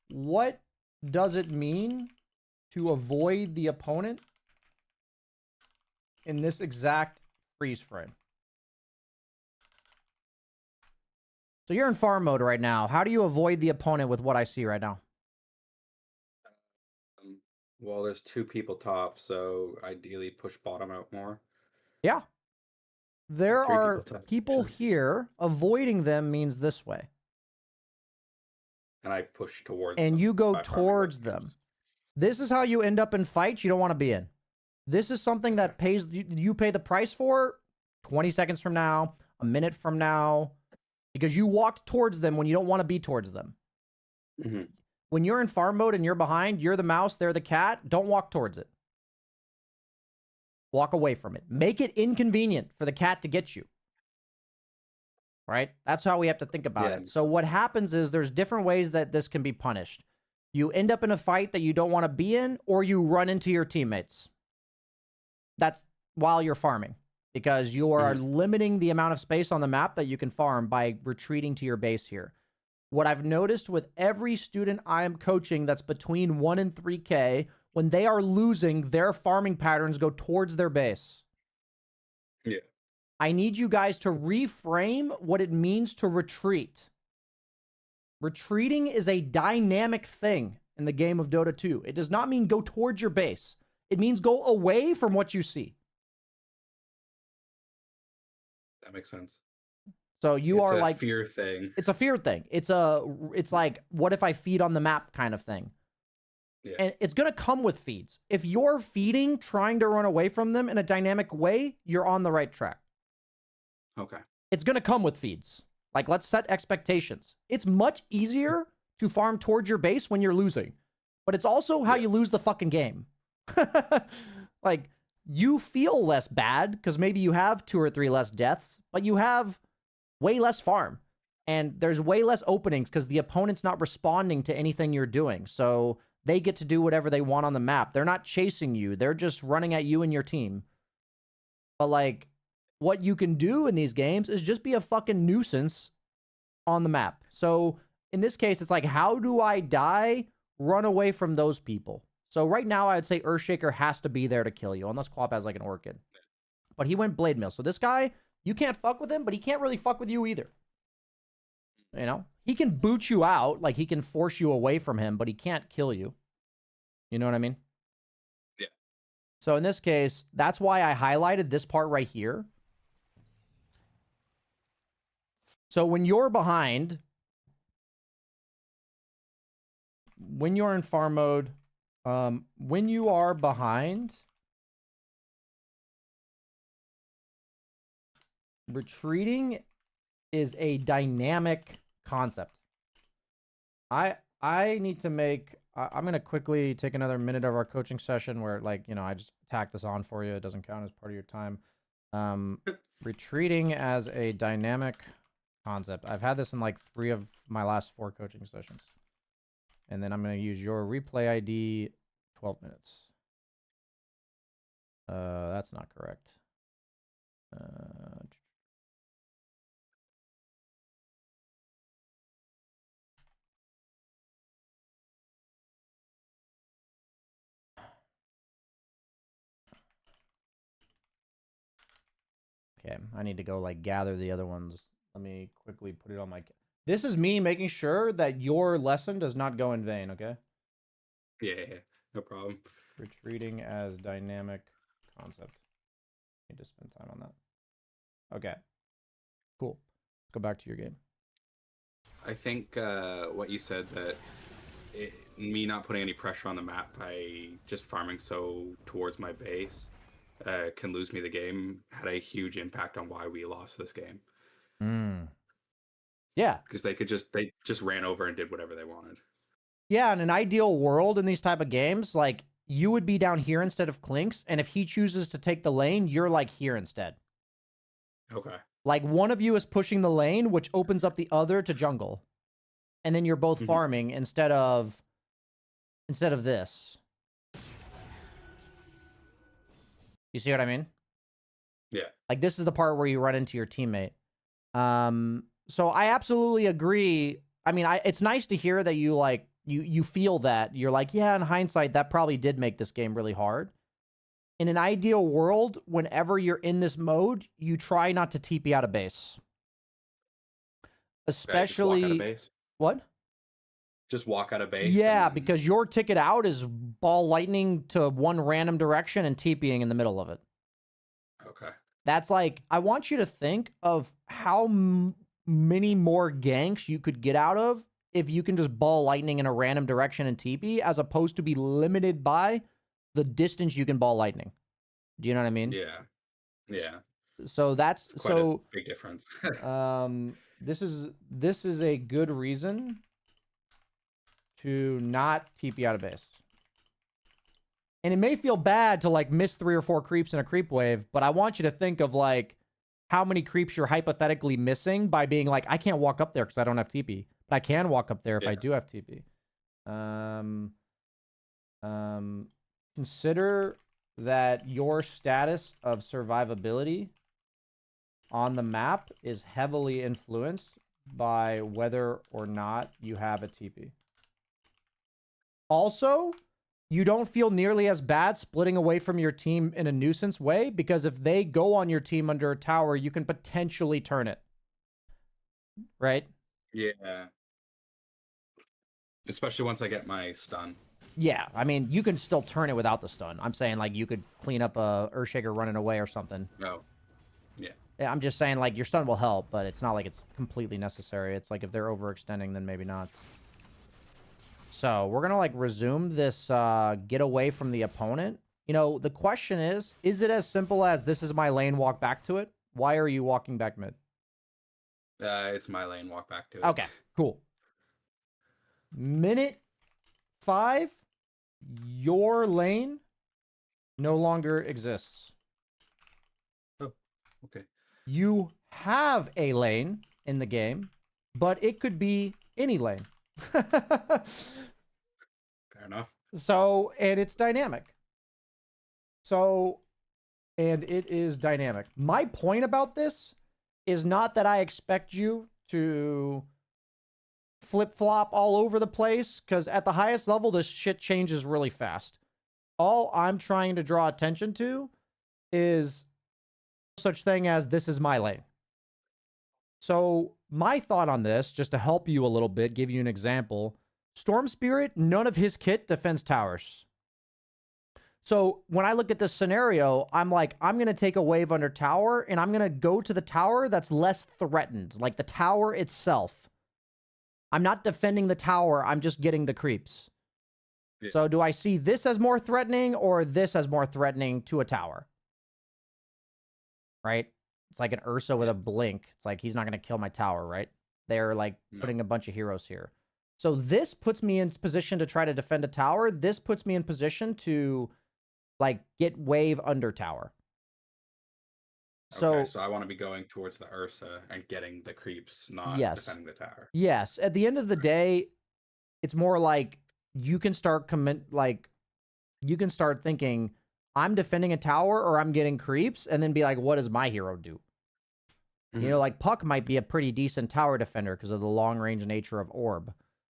What does it mean to avoid the opponent in this exact freeze frame? So you're in farm mode right now. How do you avoid the opponent with what I see right now? Well, there's 2 people top, so ideally push bottom out more. Yeah. There are people actually. here. Avoiding them means this way. And I push towards and them. You go towards them. This is how you end up in fights you don't want to be in. This is something that you pay the price for 20 seconds from now, a minute from now, because you walked towards them when you don't want to be towards them. Mm-hmm. When you're in farm mode and you're behind, you're the mouse, they're the cat, don't walk towards it. Walk away from it. Make it inconvenient for the cat to get you. Right? That's how we have to think about it. So what happens is there's different ways that this can be punished. You end up in a fight that you don't want to be in, or you run into your teammates. That's while you're farming, because you are limiting the amount of space on the map that you can farm by retreating to your base here. What I've noticed with every student I am coaching that's between 1 and 3K, when they are losing, their farming patterns go towards their base. Yeah. I need you guys to reframe what it means to retreat. Retreating is a dynamic thing in the game of Dota 2. It does not mean go towards your base. It means go away from what you see. That makes sense. So you are like, it's a fear thing. It's a fear thing. It's like, what if I feed on the map kind of thing. Yeah. And it's going to come with feeds. If you're feeding, trying to run away from them in a dynamic way, you're on the right track. Okay. It's going to come with feeds. Like, let's set expectations. It's much easier to farm towards your base when you're losing. But it's also how you lose the fucking game. Like, you feel less bad because maybe you have 2 or 3 less deaths, but you have way less farm. And there's way less openings because the opponent's not responding to anything you're doing. So they get to do whatever they want on the map. They're not chasing you. They're just running at you and your team. But, like, what you can do in these games is just be a fucking nuisance on the map. So in this case, it's like, how do I die? Run away from those people. So right now, I would say Earthshaker has to be there to kill you, unless Quap has like an Orchid. But he went Blade Mill. So this guy, you can't fuck with him, but he can't really fuck with you either. You know? He can boot you out, like he can force you away from him, but he can't kill you. You know what I mean? Yeah. So in this case, that's why I highlighted this part right here. So when you're behind, when you're in farm mode, when you are behind, retreating is a dynamic concept. I need to make, I'm going to quickly take another minute of our coaching session where, like, you know, I just tack this on for you. It doesn't count as part of your time. Retreating as a dynamic concept. I've had this in like 3 of my last 4 coaching sessions. And then I'm going to use your replay ID 12 minutes. That's not correct. Okay, I need to go like gather the other ones. Let me quickly put it on my... This is me making sure that your lesson does not go in vain, okay? Yeah, no problem. Retreating as dynamic concept. Need to spend time on that. Okay, cool. Let's go back to your game. I think what you said, that me not putting any pressure on the map by just farming so towards my base can lose me the game, had a huge impact on why we lost this game. Yeah, because they just ran over and did whatever they wanted. Yeah, in an ideal world in these type of games, like, you would be down here instead of Clinks, and if he chooses to take the lane, you're like here instead. Okay. Like, one of you is pushing the lane, which opens up the other to jungle, and then you're both farming instead of this. You see what I mean? Yeah. Like, this is the part where you run into your teammate. So I absolutely agree. I mean, it's nice to hear that you like you feel that. You're like, yeah, in hindsight, that probably did make this game really hard. In an ideal world, whenever you're in this mode, you try not to TP out of base. Especially... Just walk out of base? What? Just walk out of base? Yeah, because your ticket out is ball lightning to one random direction and TPing in the middle of it. Okay. That's like, I want you to think of how many more ganks you could get out of if you can just ball lightning in a random direction and TP, as opposed to be limited by the distance you can ball lightning. Do you know what I mean? Yeah. Yeah. So that's It's quite a big difference. this is a good reason to not TP out of base. And it may feel bad to like miss 3 or 4 creeps in a creep wave, but I want you to think of like how many creeps you're hypothetically missing by being like, I can't walk up there because I don't have TP, but I can walk up there if I do have TP. Consider that your status of survivability on the map is heavily influenced by whether or not you have a TP. Also, you don't feel nearly as bad splitting away from your team in a nuisance way, because if they go on your team under a tower, you can potentially turn it. Right? Yeah. Especially once I get my stun. Yeah, I mean, you can still turn it without the stun. I'm saying, like, you could clean up a Earthshaker running away or something. No. Yeah. I'm just saying, like, your stun will help, but it's not like it's completely necessary. It's like if they're overextending, then maybe not. So, we're gonna, like, resume this get away from the opponent. You know, the question is it as simple as this is my lane, walk back to it? Why are you walking back mid? It's my lane, walk back to it. Okay, cool. Minute 5, your lane no longer exists. Oh, okay. You have a lane in the game, but it could be any lane. Fair enough. So, and it's dynamic. So, and it is dynamic. My point about this is not that I expect you to flip-flop all over the place, because at the highest level, this shit changes really fast. All I'm trying to draw attention to is such thing as this is my lane. So my thought on this, just to help you a little bit, give you an example, Storm Spirit, none of his kit defends towers. So when I look at this scenario, I'm like, I'm going to take a wave under tower, and I'm going to go to the tower that's less threatened, like the tower itself. I'm not defending the tower, I'm just getting the creeps. Yeah. So do I see this as more threatening or this as more threatening to a tower? Right? It's like an Ursa with a blink. It's like, he's not going to kill my tower, right? They're like putting a bunch of heroes here. So this puts me in position to try to defend a tower. This puts me in position to like get wave under tower. Okay, so I want to be going towards the Ursa and getting the creeps, not defending the tower. Yes. At the end of the day, it's more like you can start you can start thinking, I'm defending a tower or I'm getting creeps, and then be like, what does my hero do? Mm-hmm. You know, like Puck might be a pretty decent tower defender because of the long range nature of Orb,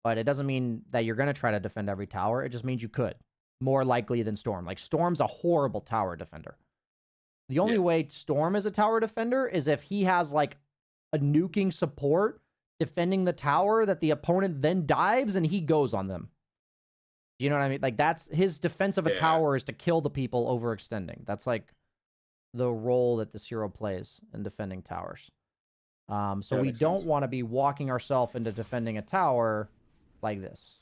but it doesn't mean that you're going to try to defend every tower. It just means you could, more likely than Storm. Like Storm's a horrible tower defender. The only way Storm is a tower defender is if he has like a nuking support defending the tower that the opponent then dives and he goes on them. Do you know what I mean? Like that's his defense of a tower is to kill the people overextending. That's like the role that this hero plays in defending towers. So we don't want to be walking ourselves into defending a tower like this.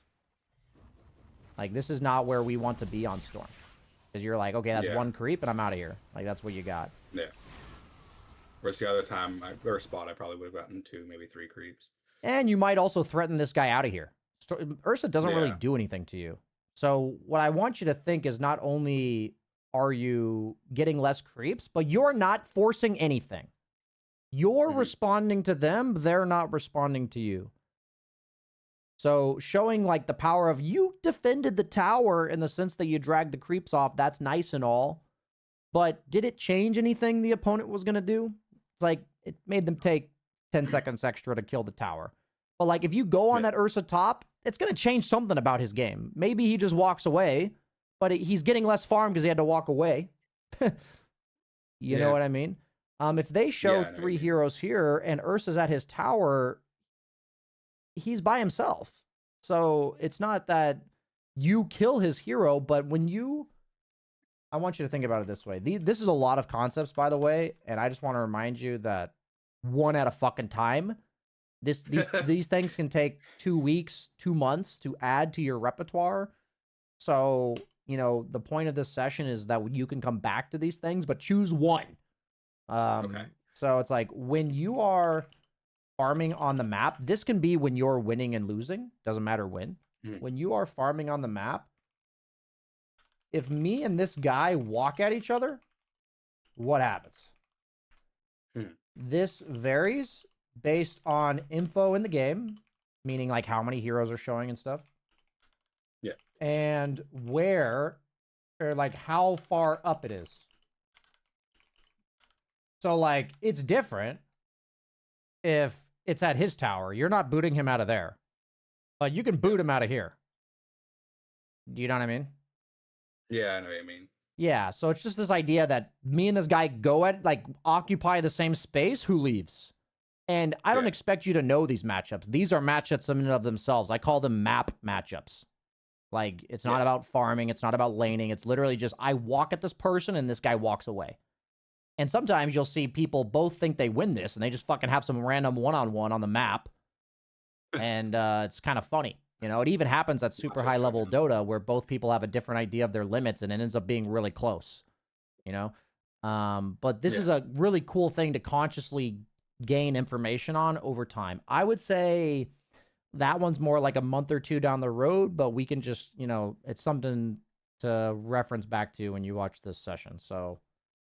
Like this is not where we want to be on Storm. Because you're like, okay, that's one creep and I'm out of here. Like that's what you got. Yeah. Whereas the other time, or spot, I probably would have gotten 2, maybe 3 creeps. And you might also threaten this guy out of here. Ursa doesn't really do anything to you. So what I want you to think is not only are you getting less creeps, but you're not forcing anything. You're responding to them. They're not responding to you. So showing like the power of you defended the tower in the sense that you dragged the creeps off, that's nice and all. But did it change anything the opponent was going to do? It's like it made them take 10 seconds extra to kill the tower. But like if you go on that Ursa top, it's going to change something about his game. Maybe he just walks away, but he's getting less farm because he had to walk away. You know what I mean? If they show 3 heroes here and Ursa's at his tower, he's by himself. So it's not that you kill his hero, but when you... I want you to think about it this way. This is a lot of concepts, by the way, and I just want to remind you that one at a fucking time. These things can take 2 weeks, 2 months to add to your repertoire. So, you know, the point of this session is that you can come back to these things, but choose one. Okay. So it's like when you are farming on the map, this can be when you're winning and losing, doesn't matter when. Mhm. When you are farming on the map, if me and this guy walk at each other, what happens? This varies based on info in the game, meaning like how many heroes are showing and stuff. Yeah. And where, or like how far up it is. So like it's different if it's at his tower. You're not booting him out of there, but you can boot him out of here. Do you know what I mean? Yeah, I know what you mean. Yeah, so it's just this idea that me and this guy go at, like, occupy the same space, who leaves? And I don't expect you to know these matchups. These are matchups in and of themselves. I call them map matchups. Like, it's not about farming. It's not about laning. It's literally just, I walk at this person and this guy walks away. And sometimes you'll see people both think they win this and they just fucking have some random one-on-one on the map. And it's kind of funny. You know, it even happens at super high level Dota where both people have a different idea of their limits and it ends up being really close, you know? But this is a really cool thing to consciously gain information on over time. I would say that one's more like a month or two down the road, but we can just, you know, it's something to reference back to when you watch this session. So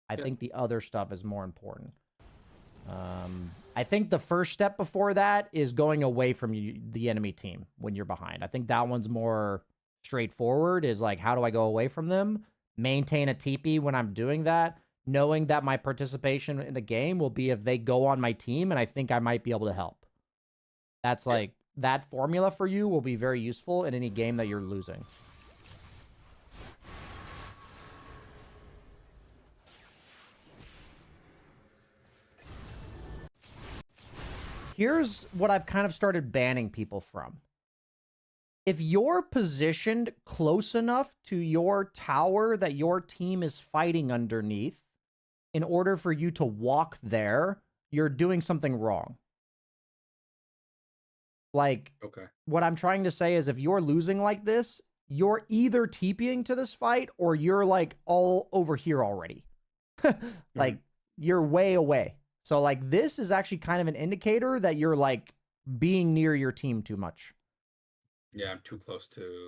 I think the other stuff is more important. I think the first step before that is going away from the enemy team when you're behind. I think that one's more straightforward, is like, how do I go away from them? Maintain a TP when I'm doing that, knowing that my participation in the game will be if they go on my team and I think I might be able to help. That's like, that formula for you will be very useful in any game that you're losing. Here's what I've kind of started banning people from. If you're positioned close enough to your tower that your team is fighting underneath, in order for you to walk there, you're doing something wrong. Like, what I'm trying to say is if you're losing like this, you're either TPing to this fight or you're like all over here already. Like, you're way away. So, like, this is actually kind of an indicator that you're, like, being near your team too much. Yeah, I'm too close to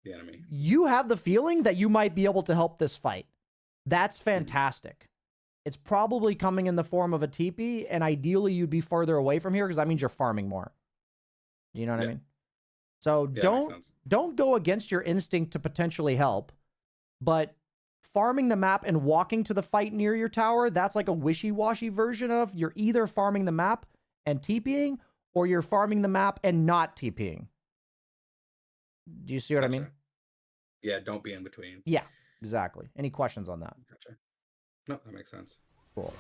the enemy. You have the feeling that you might be able to help this fight. That's fantastic. It's probably coming in the form of a TP, and ideally you'd be farther away from here because that means you're farming more. Do you know what I mean? So don't go against your instinct to potentially help, but farming the map and walking to the fight near your tower, that's like a wishy-washy version of you're either farming the map and TPing, or you're farming the map and not TPing. Do you see what I mean? Yeah, don't be in between. Yeah, exactly. Any questions on that? Gotcha. No, that makes sense. Cool.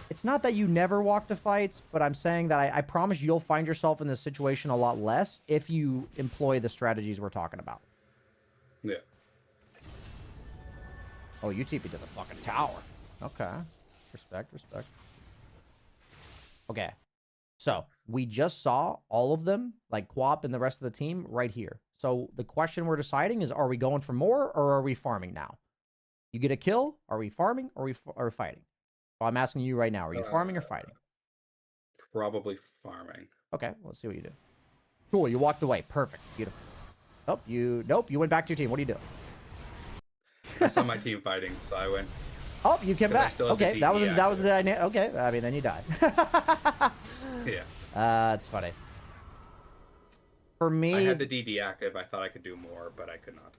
It's not that you never walk to fights, but I'm saying that I promise you'll find yourself in this situation a lot less if you employ the strategies we're talking about. Yeah. Oh, you TP to the fucking tower. Okay. Respect, respect. Okay. So, we just saw all of them, like Quap and the rest of the team, right here. So, the question we're deciding is, are we going for more, or are we farming now? You get a kill, are we farming, or are we fighting? Well, I'm asking you right now, are you farming or fighting? Probably farming. Okay, let's see what you do. Cool, you walked away. Perfect. Beautiful. Oh, nope, you went back to your team. What do you do? I saw my team fighting, so I went. Oh, you came back. Okay, that was the idea. Okay, I mean, then you died. Yeah. That's funny. For me, I had the DD active. I thought I could do more, but I could not.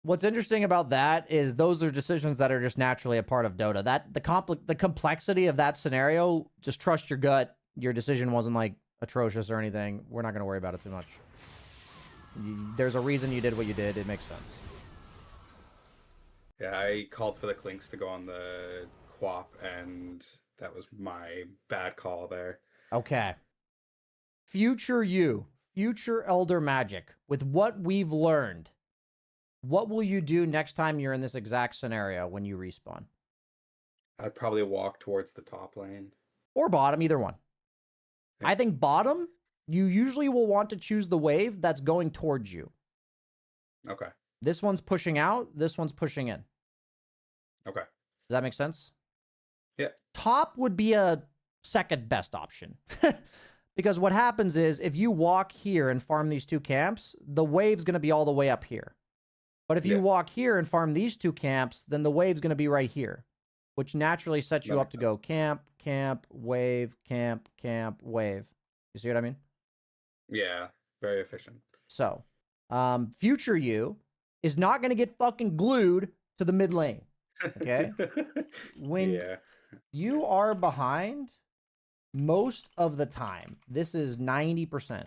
What's interesting about that is those are decisions that are just naturally a part of Dota. That the complexity of that scenario, just trust your gut. Your decision wasn't like atrocious or anything. We're not going to worry about it too much. There's a reason you did what you did. It makes sense. Yeah, I called for the Clinks to go on the Quap, and that was my bad call there. Okay. Future you, future Elder Magic, with what we've learned, what will you do next time you're in this exact scenario when you respawn? I'd probably walk towards the top lane. Or bottom, either one. Yeah. I think bottom, you usually will want to choose the wave that's going towards you. Okay. This one's pushing out, this one's pushing in. Okay. that make sense? Yeah. Top would be a second best option. Because what happens is if you walk here and farm these 2 camps, the wave's going to be all the way up here. But if you walk here and farm these 2 camps, then the wave's going to be right here, which naturally sets you up to go camp, camp, wave, camp, camp, wave. You see what I mean? Yeah, very efficient. So, future you is not going to get fucking glued to the mid lane. Okay? When you are behind, most of the time, this is 90%,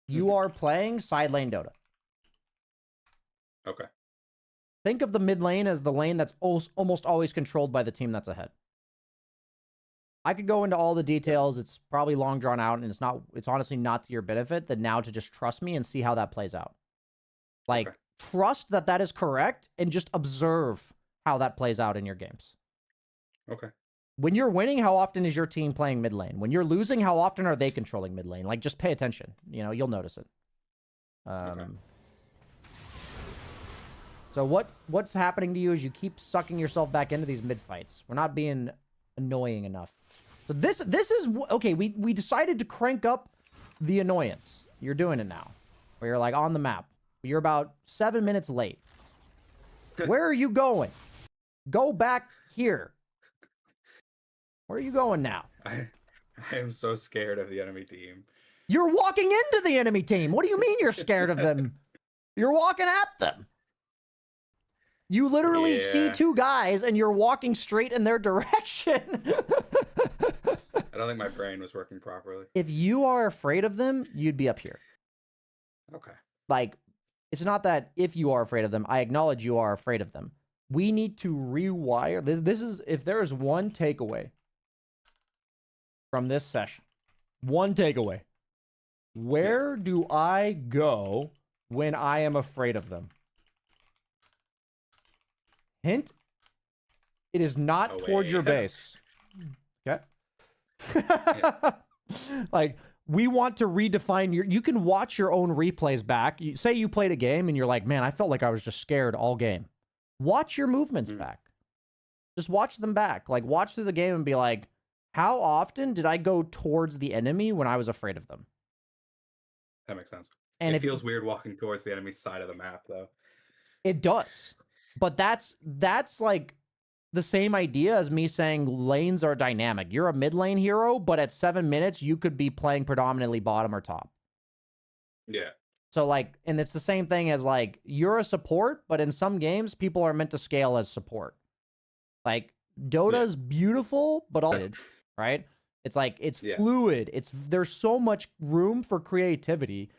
you are playing side lane Dota. Okay. Think of the mid lane as the lane that's almost always controlled by the team that's ahead. I could go into all the details. It's probably long drawn out, and it's honestly not to your benefit than now to just trust me and see how that plays out. Like, trust that that is correct and just observe how that plays out in your games. Okay. When you're winning, how often is your team playing mid lane? When you're losing, how often are they controlling mid lane? Like, just pay attention. You know, you'll notice it. So what's happening to you is you keep sucking yourself back into these mid fights. We're not being annoying enough. So this is okay. We decided to crank up the annoyance. You're doing it now, where you're like on the map. You're about 7 minutes late. Where are you going? Go back here. Where are you going now? I am so scared of the enemy team. You're walking into the enemy team. What do you mean you're scared of them? You're walking at them. You literally see 2 guys and you're walking straight in their direction. I don't think my brain was working properly. If you are afraid of them, you'd be up here. Okay. Like, it's not that if you are afraid of them, I acknowledge you are afraid of them. We need to rewire. This is, if there is one takeaway from this session, one takeaway. Where do I go when I am afraid of them? Hint, it is not towards your base. Okay? Like, we want to redefine you can watch your own replays back. Say you played a game and you're like, man, I felt like I was just scared all game. Watch your movements back. Just watch them back. Like, watch through the game and be like, how often did I go towards the enemy when I was afraid of them? That makes sense. And it feels weird walking towards the enemy side of the map, though. It does. But that's like the same idea as me saying lanes are dynamic. You're a mid lane hero, but at 7 minutes, you could be playing predominantly bottom or top. Yeah. So, like, and it's the same thing as, like, you're a support, but in some games, people are meant to scale as support. Like, Dota's beautiful, but all, right? It's like, it's fluid. There's so much room for creativity.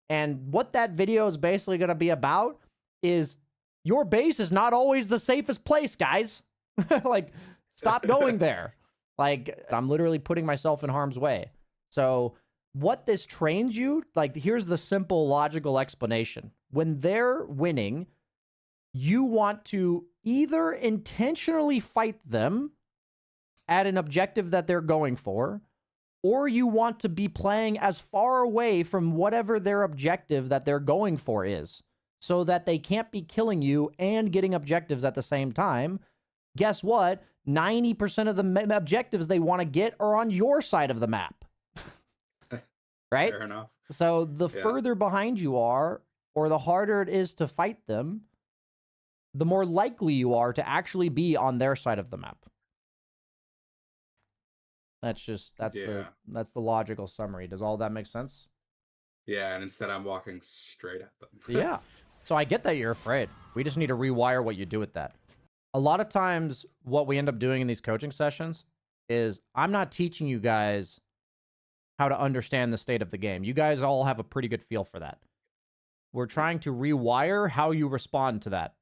And what that video is basically going to be about is your base is not always the safest place, guys. Like, stop going there. Like, I'm literally putting myself in harm's way. So what this trains you, like, here's the simple logical explanation. When they're winning, you want to either intentionally fight them at an objective that they're going for, or you want to be playing as far away from whatever their objective that they're going for is, so that they can't be killing you and getting objectives at the same time. Guess what? 90% of the objectives they want to get are on your side of the map. Right? Fair enough. So the further behind you are, or the harder it is to fight them, the more likely you are to actually be on their side of the map. That's the logical summary. Does all that make sense? Yeah, and instead I'm walking straight at them. Yeah. So I get that you're afraid. We just need to rewire what you do with that. A lot of times what we end up doing in these coaching sessions is I'm not teaching you guys how to understand the state of the game. You guys all have a pretty good feel for that. We're trying to rewire how you respond to that.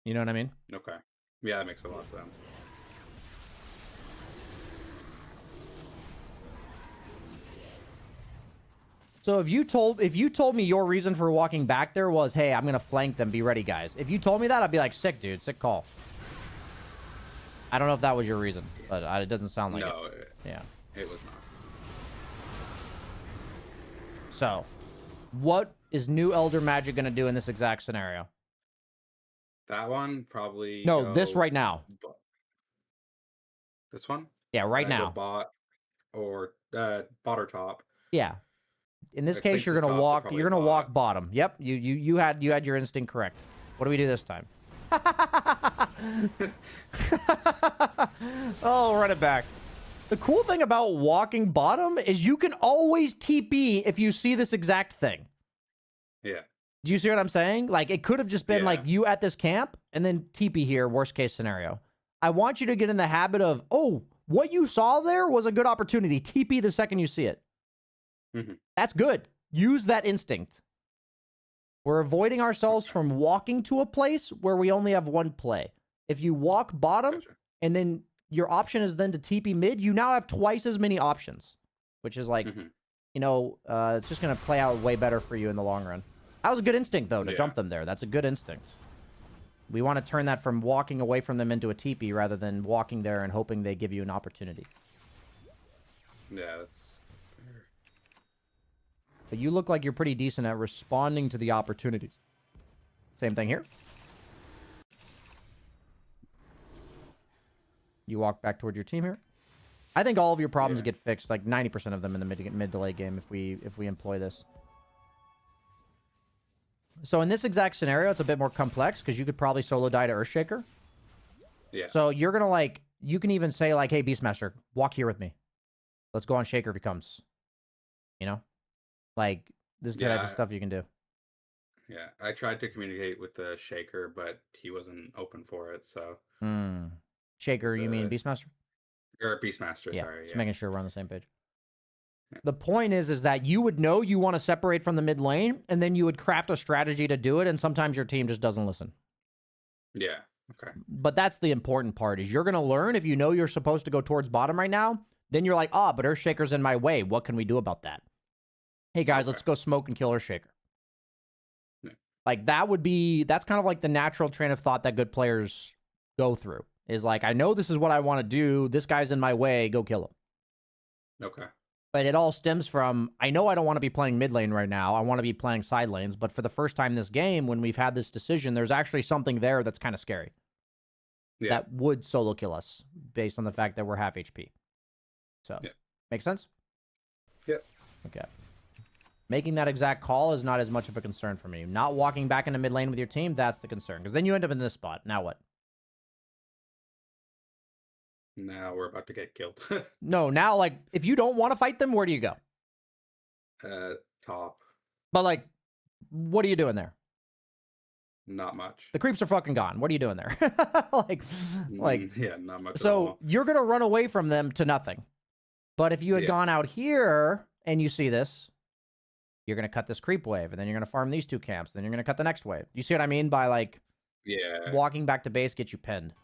You know what I mean? Okay. Yeah, that makes a lot of sense. So if you told me your reason for walking back there was, hey, I'm gonna flank them, be ready, guys. If you told me that, I'd be like, sick, dude, sick call. I don't know if that was your reason, but it doesn't sound like it. No, yeah, it was not. So, what is new Elder Magic gonna do in this exact scenario? That one probably No, this go. right now. This one? Yeah, right Go now. bot or top. Yeah. In this It case, thinks his top's probably you're gonna walk bot. bottom. Yep, you had your instinct correct. What do we do this time? Oh, run it back. The cool thing about walking bottom is you can always TP if you see this exact thing. Yeah. Do you see what I'm saying? Like, it could have just been Yeah. like you at this camp and then TP here, worst case scenario. I want you to get in the habit of, oh, what you saw there was a good opportunity. TP the second you see it. Mhm. That's good. Use that instinct. We're avoiding ourselves from walking to a place where we only have one play. If you walk bottom Gotcha. and then your option is then to TP mid, you now have twice as many options, which is like, Mhm. you know, it's just going to play out way better for you in the long run. That was a good instinct, though, to Yeah. jump them there. That's a good instinct. We want to turn that from walking away from them into a TP rather than walking there and hoping they give you an opportunity. Yeah, that's fair. But you look like you're pretty decent at responding to the opportunities. Same thing here. You walk back towards your team here. I think all of your problems Yeah. get fixed, like 90% of them in the mid to late game if we employ this. So in this exact scenario, it's a bit more complex because you could probably solo die to Earthshaker. Yeah. So you're going to like, you can even say like, hey, Beastmaster, walk here with me. Let's go on Shaker if he comes. You know? Like, this is the type of stuff you can do. Yeah. I tried to communicate with the Shaker, but he wasn't open for it, so. Shaker, you mean Beastmaster? Or Beastmaster, Yeah, sorry. just Yeah. making sure we're on the same page. Yeah. The point is that you would know you want to separate from the mid lane, and then you would craft a strategy to do it, and sometimes your team just doesn't listen. Yeah. Okay. But that's the important part, is you're going to learn if you know you're supposed to go towards bottom right now, then you're like, but Earthshaker's in my way. What can we do about that? Hey, guys, let's go smoke and kill Earthshaker. Yeah. Like, that's kind of like the natural train of thought that good players go through. Is like, I know this is what I want to do. This guy's in my way. Go kill him. Okay. But it all stems from, I know I don't want to be playing mid lane right now. I want to be playing side lanes. But for the first time this game, when we've had this decision, there's actually something there that's kind of scary. Yeah. That would solo kill us based on the fact that we're half HP. So, make sense? Yep. Okay. Making that exact call is not as much of a concern for me. Not walking back into mid lane with your team, that's the concern. Because then you end up in this spot. Now what? Now we're about to get killed. No, now, like, if you don't want to fight them, where do you go? Top. But, like, what are you doing there? Not much. The creeps are fucking gone. What are you doing there? Yeah, not much. So you're going to run away from them to nothing. But if you had gone out here and you see this, you're going to cut this creep wave, and then you're going to farm these two camps, then you're going to cut the next wave. You see what I mean by, like, walking back to base gets you pinned.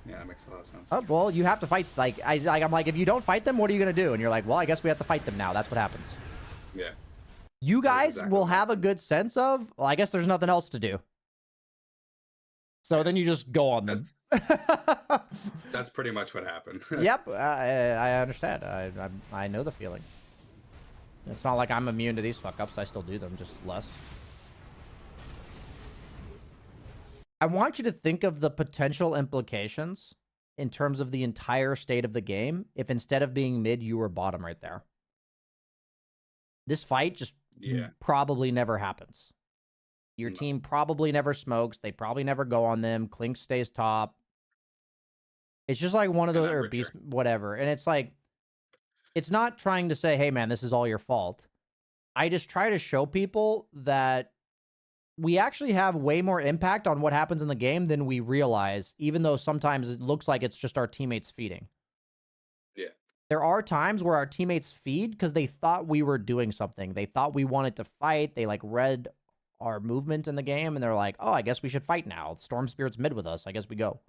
Yeah, that makes a lot of sense. Oh, well, you have to fight. Like, I'm like, if you don't fight them, what are you going to do? And you're like, well, I guess we have to fight them now. That's what happens. Yeah. You guys will have a good sense of, well, I guess there's nothing else to do. So then you just go on them. That's pretty much what happened. Yep, I understand. I know the feeling. It's not like I'm immune to these fuck-ups. I still do them, just less. I want you to think of the potential implications in terms of the entire state of the game if instead of being mid, you were bottom right there. This fight just probably never happens. Your team probably never smokes. They probably never go on them. Clink stays top. It's just like one of those, or beast, whatever. And it's like, it's not trying to say, hey, man, this is all your fault. I just try to show people that we actually have way more impact on what happens in the game than we realize, even though sometimes it looks like it's just our teammates feeding. Yeah. There are times where our teammates feed because they thought we were doing something. They thought we wanted to fight. They, like, read our movement in the game, and they're like, oh, I guess we should fight now. Storm Spirit's mid with us. I guess we go.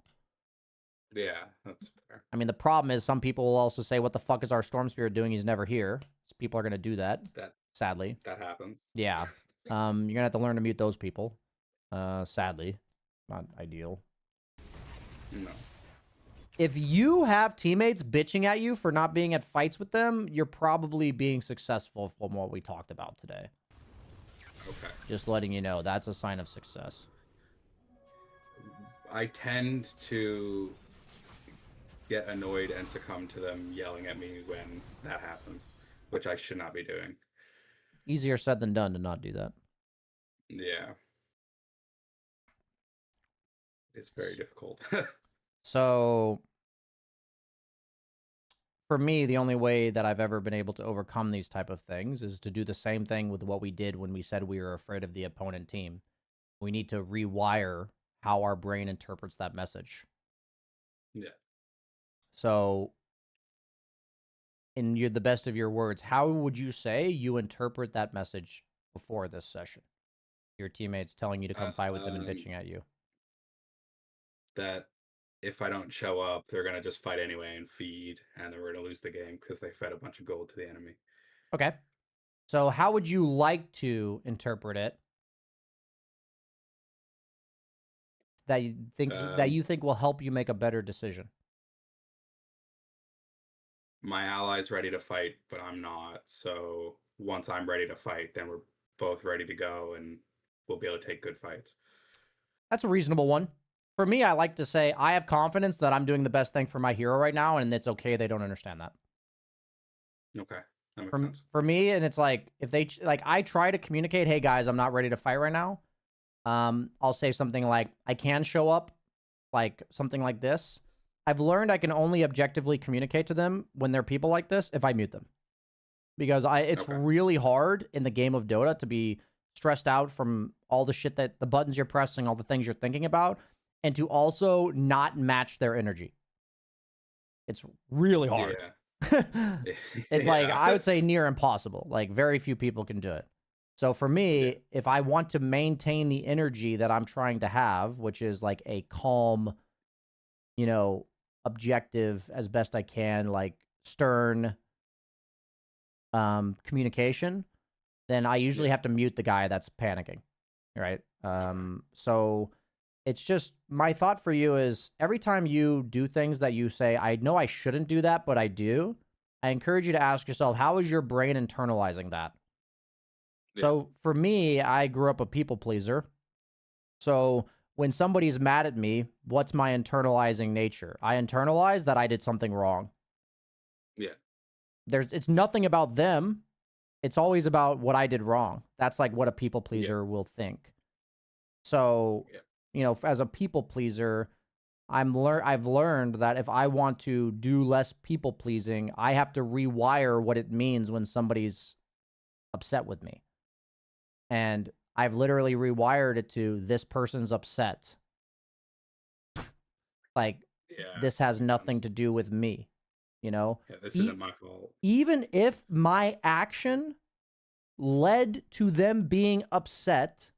Yeah, that's fair. I mean, the problem is some people will also say, what the fuck is our Storm Spirit doing? He's never here. So people are going to do that, sadly. That happens. Yeah. You're going to have to learn to mute those people. Sadly. Not ideal. No. If you have teammates bitching at you for not being at fights with them, you're probably being successful from what we talked about today. Okay. Just letting you know, that's a sign of success. I tend to get annoyed and succumb to them yelling at me when that happens, which I should not be doing. Easier said than done to not do that. Yeah. It's very difficult. So for me, the only way that I've ever been able to overcome these type of things is to do the same thing with what we did when we said we were afraid of the opponent team. We need to rewire how our brain interprets that message. Yeah. So in the best of your words, how would you say you interpret that message before this session? Your teammates telling you to come fight with them and bitching at you. That if I don't show up, they're going to just fight anyway and feed, and then we're going to lose the game because they fed a bunch of gold to the enemy. Okay. So how would you like to interpret it that you think will help you make a better decision? My ally's ready to fight, but I'm not. So once I'm ready to fight, then we're both ready to go, and we'll be able to take good fights. That's a reasonable one. For me, I like to say I have confidence that I'm doing the best thing for my hero right now, and it's okay they don't understand that. Okay, that makes sense. For me, and it's like if they like, I try to communicate, hey guys, I'm not ready to fight right now. I'll say something like, I can show up, like something like this. I've learned I can only objectively communicate to them when they're people like this if I mute them, because it's really hard in the game of Dota to be stressed out from all the shit that the buttons you're pressing, all the things you're thinking about, and to also not match their energy. It's really hard. Yeah. It's like, I would say near impossible. Like very few people can do it. So for me, if I want to maintain the energy that I'm trying to have, which is like a calm, you know, objective as best I can, like stern communication, then I usually have to mute the guy that's panicking, right? So it's just, my thought for you is every time you do things that you say, I know I shouldn't do that, but I do, I encourage you to ask yourself, how is your brain internalizing that? Yeah. So for me, I grew up a people pleaser. So when somebody's mad at me, what's my internalizing nature? I internalize that I did something wrong. Yeah. It's nothing about them. It's always about what I did wrong. That's like what a people pleaser will think. So, you know, as a people pleaser, I've learned that if I want to do less people pleasing, I have to rewire what it means when somebody's upset with me. And I've literally rewired it to, this person's upset. Like, this has nothing to do with me, you know? Yeah, this isn't my fault. Even if my action led to them being upset,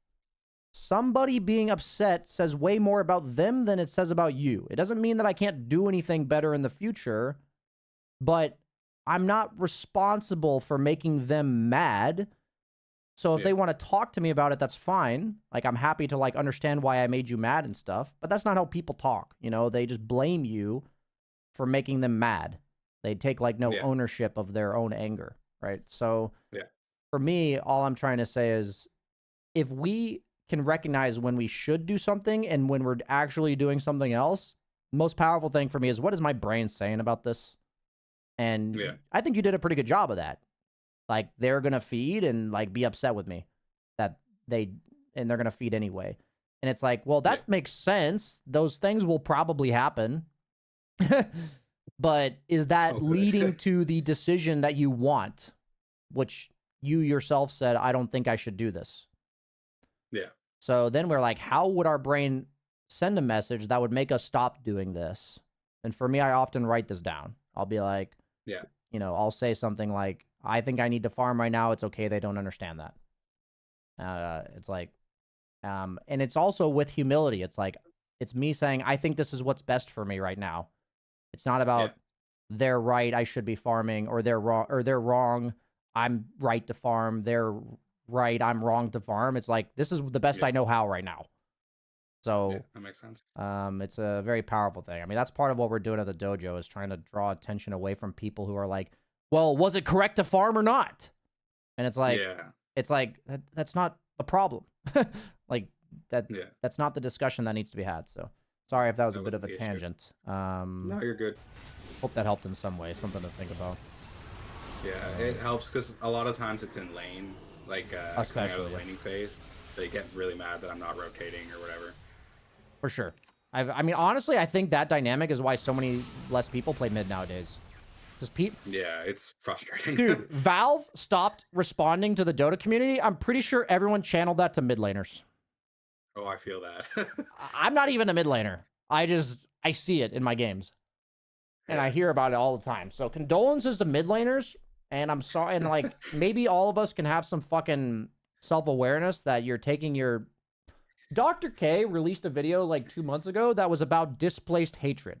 somebody being upset says way more about them than it says about you. It doesn't mean that I can't do anything better in the future, but I'm not responsible for making them mad. So if they want to talk to me about it, that's fine. Like, I'm happy to like understand why I made you mad and stuff, but that's not how people talk. You know, they just blame you for making them mad. They take like no ownership of their own anger, right? So for me, all I'm trying to say is, if we can recognize when we should do something and when we're actually doing something else, most powerful thing for me is, what is my brain saying about this? And I think you did a pretty good job of that. Like, they're going to feed and like be upset with me and they're going to feed anyway. And it's like, well, that makes sense. Those things will probably happen. But is that leading to the decision that you want, which you yourself said, I don't think I should do this. Yeah. So then we're like, how would our brain send a message that would make us stop doing this? And for me, I often write this down. I'll be like, you know, I'll say something like, I think I need to farm right now. It's okay. They don't understand that. It's like, and it's also with humility. It's like, it's me saying, I think this is what's best for me right now. It's not about they're right, I should be farming, or they're wrong, I'm right to farm. They're right, I'm wrong to farm. It's like, this is the best I know how right now. So that makes sense. It's a very powerful thing. I mean, that's part of what we're doing at the dojo, is trying to draw attention away from people who are like, well, was it correct to farm or not? And it's like, that's not a problem. Like that's not the discussion that needs to be had. So Sorry if that was a That bit of wasn't a the issue. tangent. No, you're good. Hope that helped in some way. Something to think about. Yeah, it helps because a lot of times it's in lane, like coming out of Especially, the yeah. laning phase. They get really mad that I'm not rotating or whatever. For sure. I mean, honestly, I think that dynamic is why so many less people play mid nowadays. Because Yeah, it's frustrating. dude, Valve stopped responding to the Dota community. I'm pretty sure everyone channeled that to mid laners. Oh, I feel that. I'm not even a mid laner. I see it in my games. And I Yeah. hear about it all the time. So condolences to mid laners. And I'm sorry. And like, maybe all of us can have some fucking self-awareness that you're taking your... Dr. K released a video like 2 months ago that was about displaced hatred.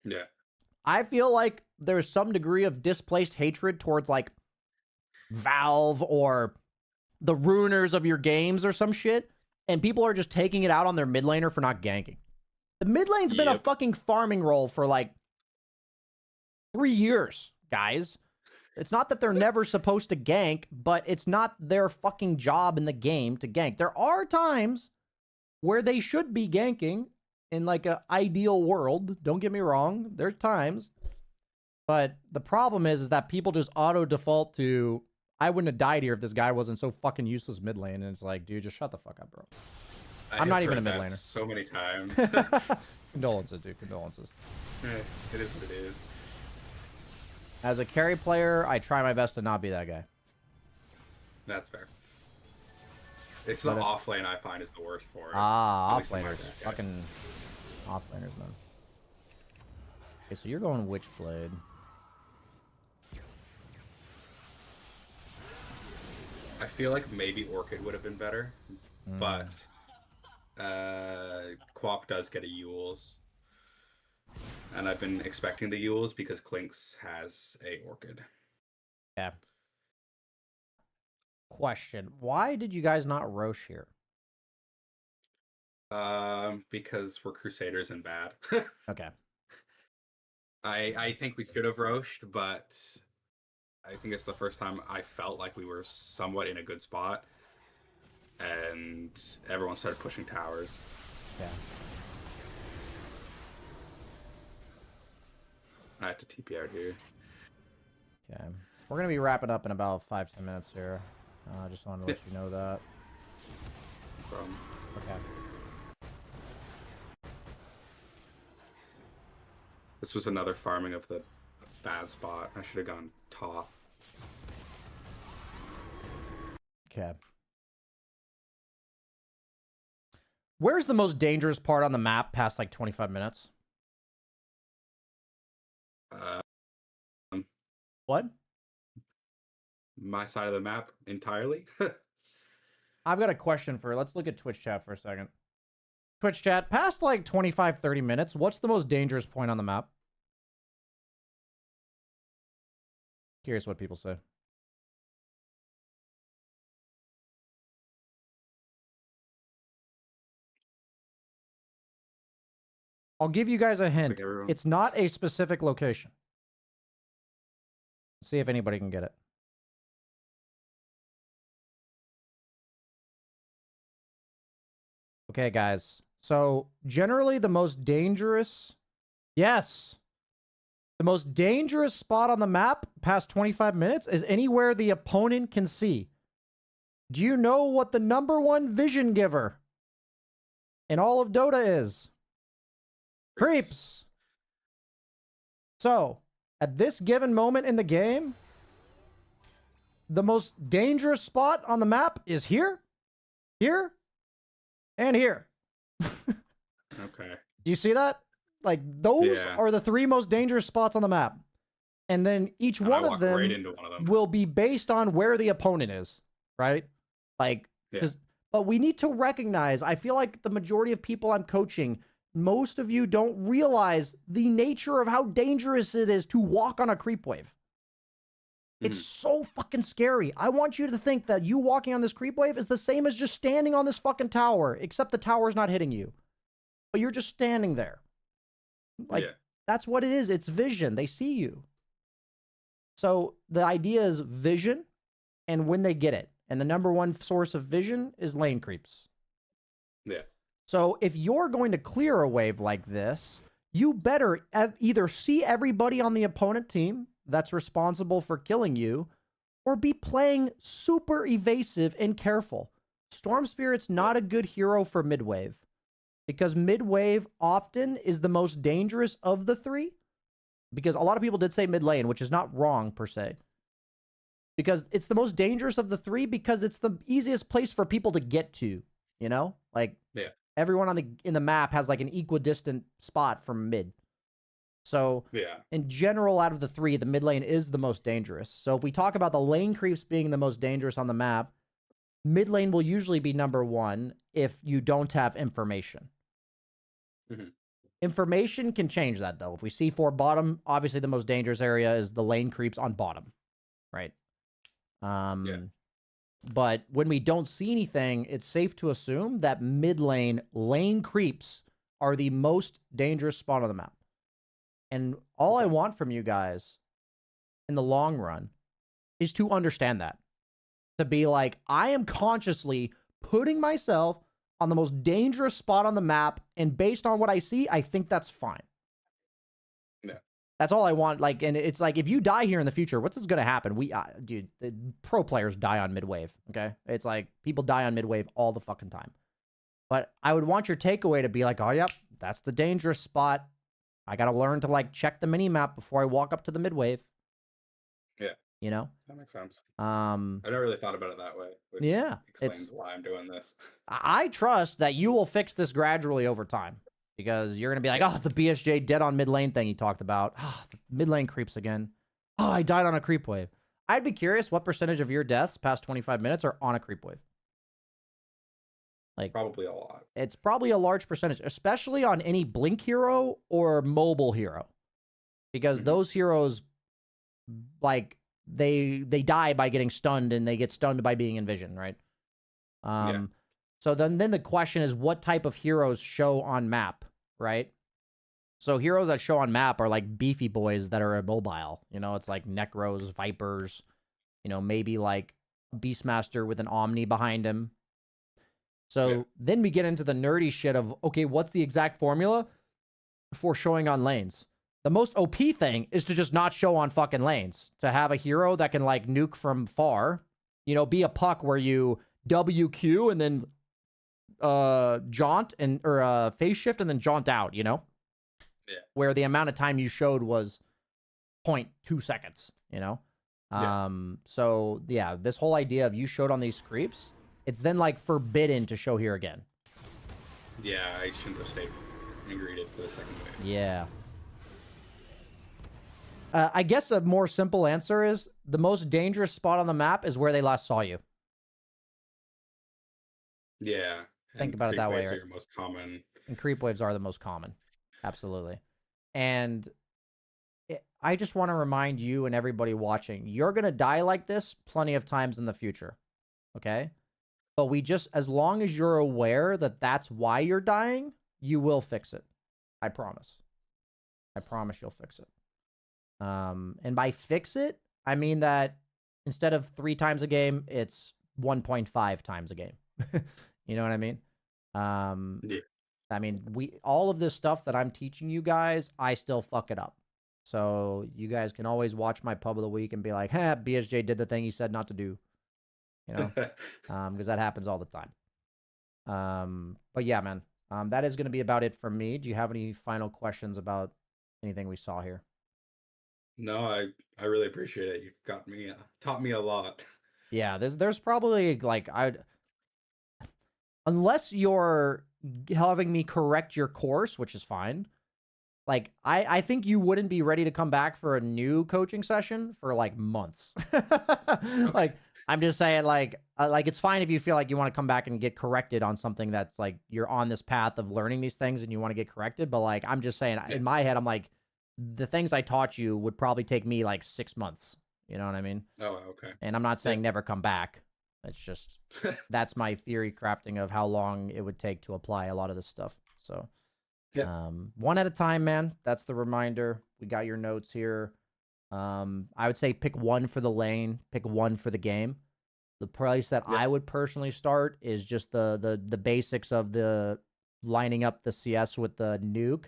Yeah. I feel like there's some degree of displaced hatred towards like Valve or the ruiners of your games or some shit. And people are just taking it out on their mid laner for not ganking. The mid lane's been a fucking farming role for like 3 years, guys. It's not that they're never supposed to gank, but it's not their fucking job in the game to gank. There are times where they should be ganking in like an ideal world. Don't get me wrong. There's times. But the problem is that people just auto default to, I wouldn't have died here if this guy wasn't so fucking useless mid lane. And it's like, dude, just shut the fuck up, bro. I'm not even a mid laner. So many times. Condolences, dude. Condolences. It is what it is. As a carry player, I try my best to not be that guy. That's fair. It's the off lane I find is the worst for it. Off laners. Fucking off laners, man. Okay, so you're going Witchblade. I feel like maybe Orchid would have been better, but Quap does get a Yules. And I've been expecting the Yules because Clinks has a Orchid. Yeah. Question. Why did you guys not Roche here? Because we're Crusaders and bad. Okay. I think we could have Roached, but I think it's the first time I felt like we were somewhat in a good spot. And everyone started pushing towers. Yeah. I had to TP out here. Okay. We're going to be wrapping up in about 5-10 minutes here. I just wanted to let you know that. Okay. This was another farming of the bad spot. I should have gone top. Okay. Where's the most dangerous part on the map past like 25 minutes? What? My side of the map entirely. I've got a question for... Let's look at Twitch chat for a second. Twitch chat, past like 25, 30 minutes, what's the most dangerous point on the map? Curious what people say. I'll give you guys a hint. Like it's not a specific location. See if anybody can get it. Okay, guys. So, generally the most dangerous... Yes! The most dangerous spot on the map past 25 minutes is anywhere the opponent can see. Do you know what the #1 vision giver in all of Dota is? Creeps. So, at this given moment in the game, the most dangerous spot on the map is here, here, and here. Okay. Do you see that? Like, those are the 3 most dangerous spots on the map. And then each one of them, will be based on where the opponent is, right? Like, but we need to recognize, I feel like the majority of people I'm coaching, most of you don't realize the nature of how dangerous it is to walk on a creep wave. It's so fucking scary. I want you to think that you walking on this creep wave is the same as just standing on this fucking tower, except the tower's not hitting you. But you're just standing there. Like, that's what it is. It's vision. They see you. So the idea is vision and when they get it. And the #1 source of vision is lane creeps. Yeah. So if you're going to clear a wave like this, you better either see everybody on the opponent team that's responsible for killing you, or be playing super evasive and careful. Storm Spirit's not a good hero for mid-wave, because mid-wave often is the most dangerous of the three, because a lot of people did say mid lane, which is not wrong per se, because it's the most dangerous of the three because it's the easiest place for people to get to, you know? Like, Yeah. everyone in the map has like an equidistant spot from mid. So, Yeah. in general, out of the three, the mid lane is the most dangerous. So, if we talk about the lane creeps being the most dangerous on the map, mid lane will usually be number one if you don't have information. Mhm. Information can change that, though. If we see for bottom, obviously the most dangerous area is the lane creeps on bottom, right? Yeah. But when we don't see anything, it's safe to assume that mid lane creeps are the most dangerous spot on the map. And all I want from you guys in the long run is to understand that. To be like, I am consciously putting myself on the most dangerous spot on the map, and based on what I see, I think that's fine. Yeah. That's all I want. Like, and it's like, if you die here in the future, what's going to happen? Dude, the pro players die on mid-wave, okay? It's like, people die on mid-wave all the fucking time. But I would want your takeaway to be like, oh, yep, that's the dangerous spot. I got to learn to, like, check the mini-map before I walk up to the mid-wave. Yeah. You know? That makes sense. I never really thought about it that way, which explains why I'm doing this. I trust that you will fix this gradually over time, because you're going to be like, oh, the BSJ dead on mid lane thing you talked about. Oh, the mid lane creeps again. Oh, I died on a creep wave. I'd be curious what percentage of your deaths past 25 minutes are on a creep wave. Like, probably a lot. It's probably a large percentage, especially on any blink hero or mobile hero, because those heroes, like, they die by getting stunned, and they get stunned by being in vision, right? So then the question is, what type of heroes show on map, right? So heroes that show on map are like beefy boys that are immobile. You know, it's like Necros, Vipers, you know, maybe like Beastmaster with an Omni behind him. So then we get into the nerdy shit of, okay, what's the exact formula for showing on lanes? The most OP thing is to just not show on fucking lanes. To have a hero that can, like, nuke from far, you know, be a puck where you WQ and then jaunt or phase shift and then jaunt out, you know? Yeah. Where the amount of time you showed was 0.2 seconds, you know? So, yeah, this whole idea of you showed on these creeps, it's then, like, forbidden to show here again. Yeah, I shouldn't have stayed and greeted for the second wave. Yeah. I guess a more simple answer is the most dangerous spot on the map is where they last saw you. Yeah. Think about it that way, right? Creep waves are most common. And creep waves are the most common. Absolutely. And I just want to remind you and everybody watching, you're going to die like this plenty of times in the future. Okay? But as long as you're aware that that's why you're dying, you will fix it. I promise. I promise you'll fix it. And by fix it, I mean that instead of 3 times a game, it's 1.5 times a game. You know what I mean? Yeah. I mean, all of this stuff that I'm teaching you guys, I still fuck it up. So you guys can always watch my pub of the week and be like, BSJ did the thing he said not to do. You know? Because that happens all the time. But yeah, man, that is going to be about it for me. Do you have any final questions about anything we saw here? No, I really appreciate it. You've taught me a lot. Yeah, there's probably, like, unless you're having me correct your course, which is fine. Like, I think you wouldn't be ready to come back for a new coaching session for, like, months. Like, I'm just saying, like, it's fine if you feel like you want to come back and get corrected on something that's, like, you're on this path of learning these things and you want to get corrected. But, like, I'm just saying, in my head, I'm like, the things I taught you would probably take me, like, 6 months. You know what I mean? Oh, okay. And I'm not saying never come back. It's just, that's my theory crafting of how long it would take to apply a lot of this stuff. So, one at a time, man. That's the reminder. We got your notes here. I would say pick one for the lane, pick one for the game. The place that I would personally start is just the basics of the lining up the CS with the nuke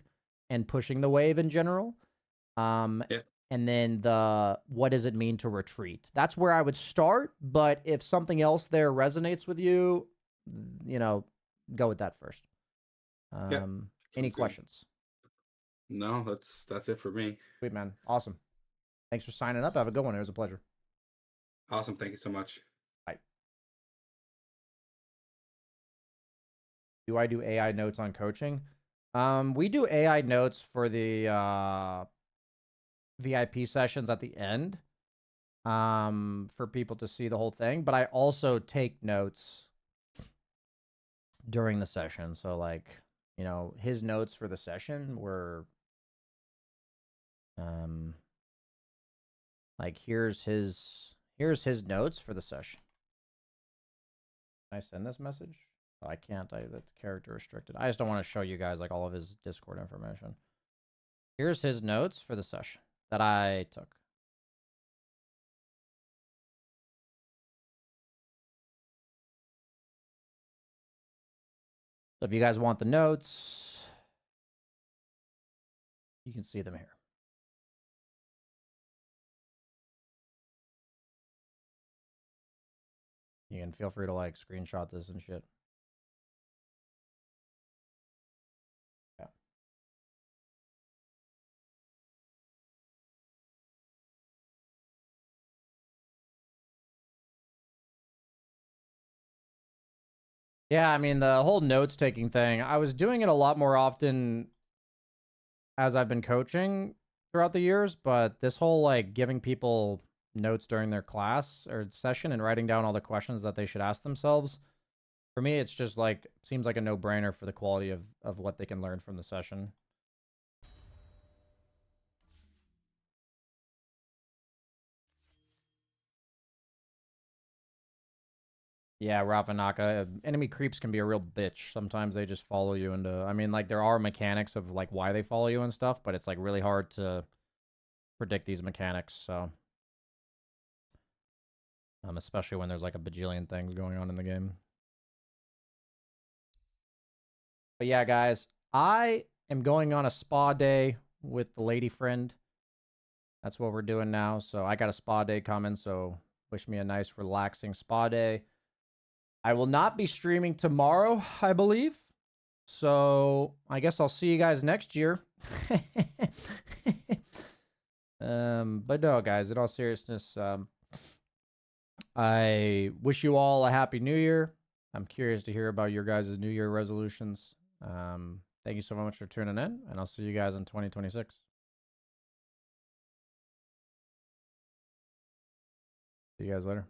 and pushing the wave in general. Yeah. And then the what does it mean to retreat? That's where I would start. But if something else there resonates with you, go with that first. Yeah. Any Sounds good. questions? No, that's it for me. Sweet, man. Awesome. Thanks for signing up. Have a good one. It was a pleasure. Awesome. Thank you so much. Bye. Do I do AI notes on coaching? We do AI notes for the VIP sessions at the end, for people to see the whole thing. But I also take notes during the session. So like, his notes for the session were, like here's his notes for the session. Can I send this message? Oh, I can't. That's character restricted. I just don't want to show you guys like all of his Discord information. Here's his notes for the session that I took. So if you guys want the notes, you can see them here. You can feel free to like screenshot this and shit. Yeah. Yeah, I mean, the whole notes taking thing, I was doing it a lot more often as I've been coaching throughout the years, but this whole like giving people notes during their class or session and writing down all the questions that they should ask themselves, for me, it's just like, seems like a no-brainer for the quality of what they can learn from the session. Yeah, Rafanaka, enemy creeps can be a real bitch. Sometimes they just follow you into, I mean, like, there are mechanics of, like, why they follow you and stuff, but it's, like, really hard to predict these mechanics, so. Especially when there's, like, a bajillion things going on in the game. But yeah, guys, I am going on a spa day with the lady friend. That's what we're doing now, so I got a spa day coming, so wish me a nice, relaxing spa day. I will not be streaming tomorrow, I believe. So I guess I'll see you guys next year. But no, guys, in all seriousness, I wish you all a happy new year. I'm curious to hear about your guys' new year resolutions. Thank you so much for tuning in, and I'll see you guys in 2026. See you guys later.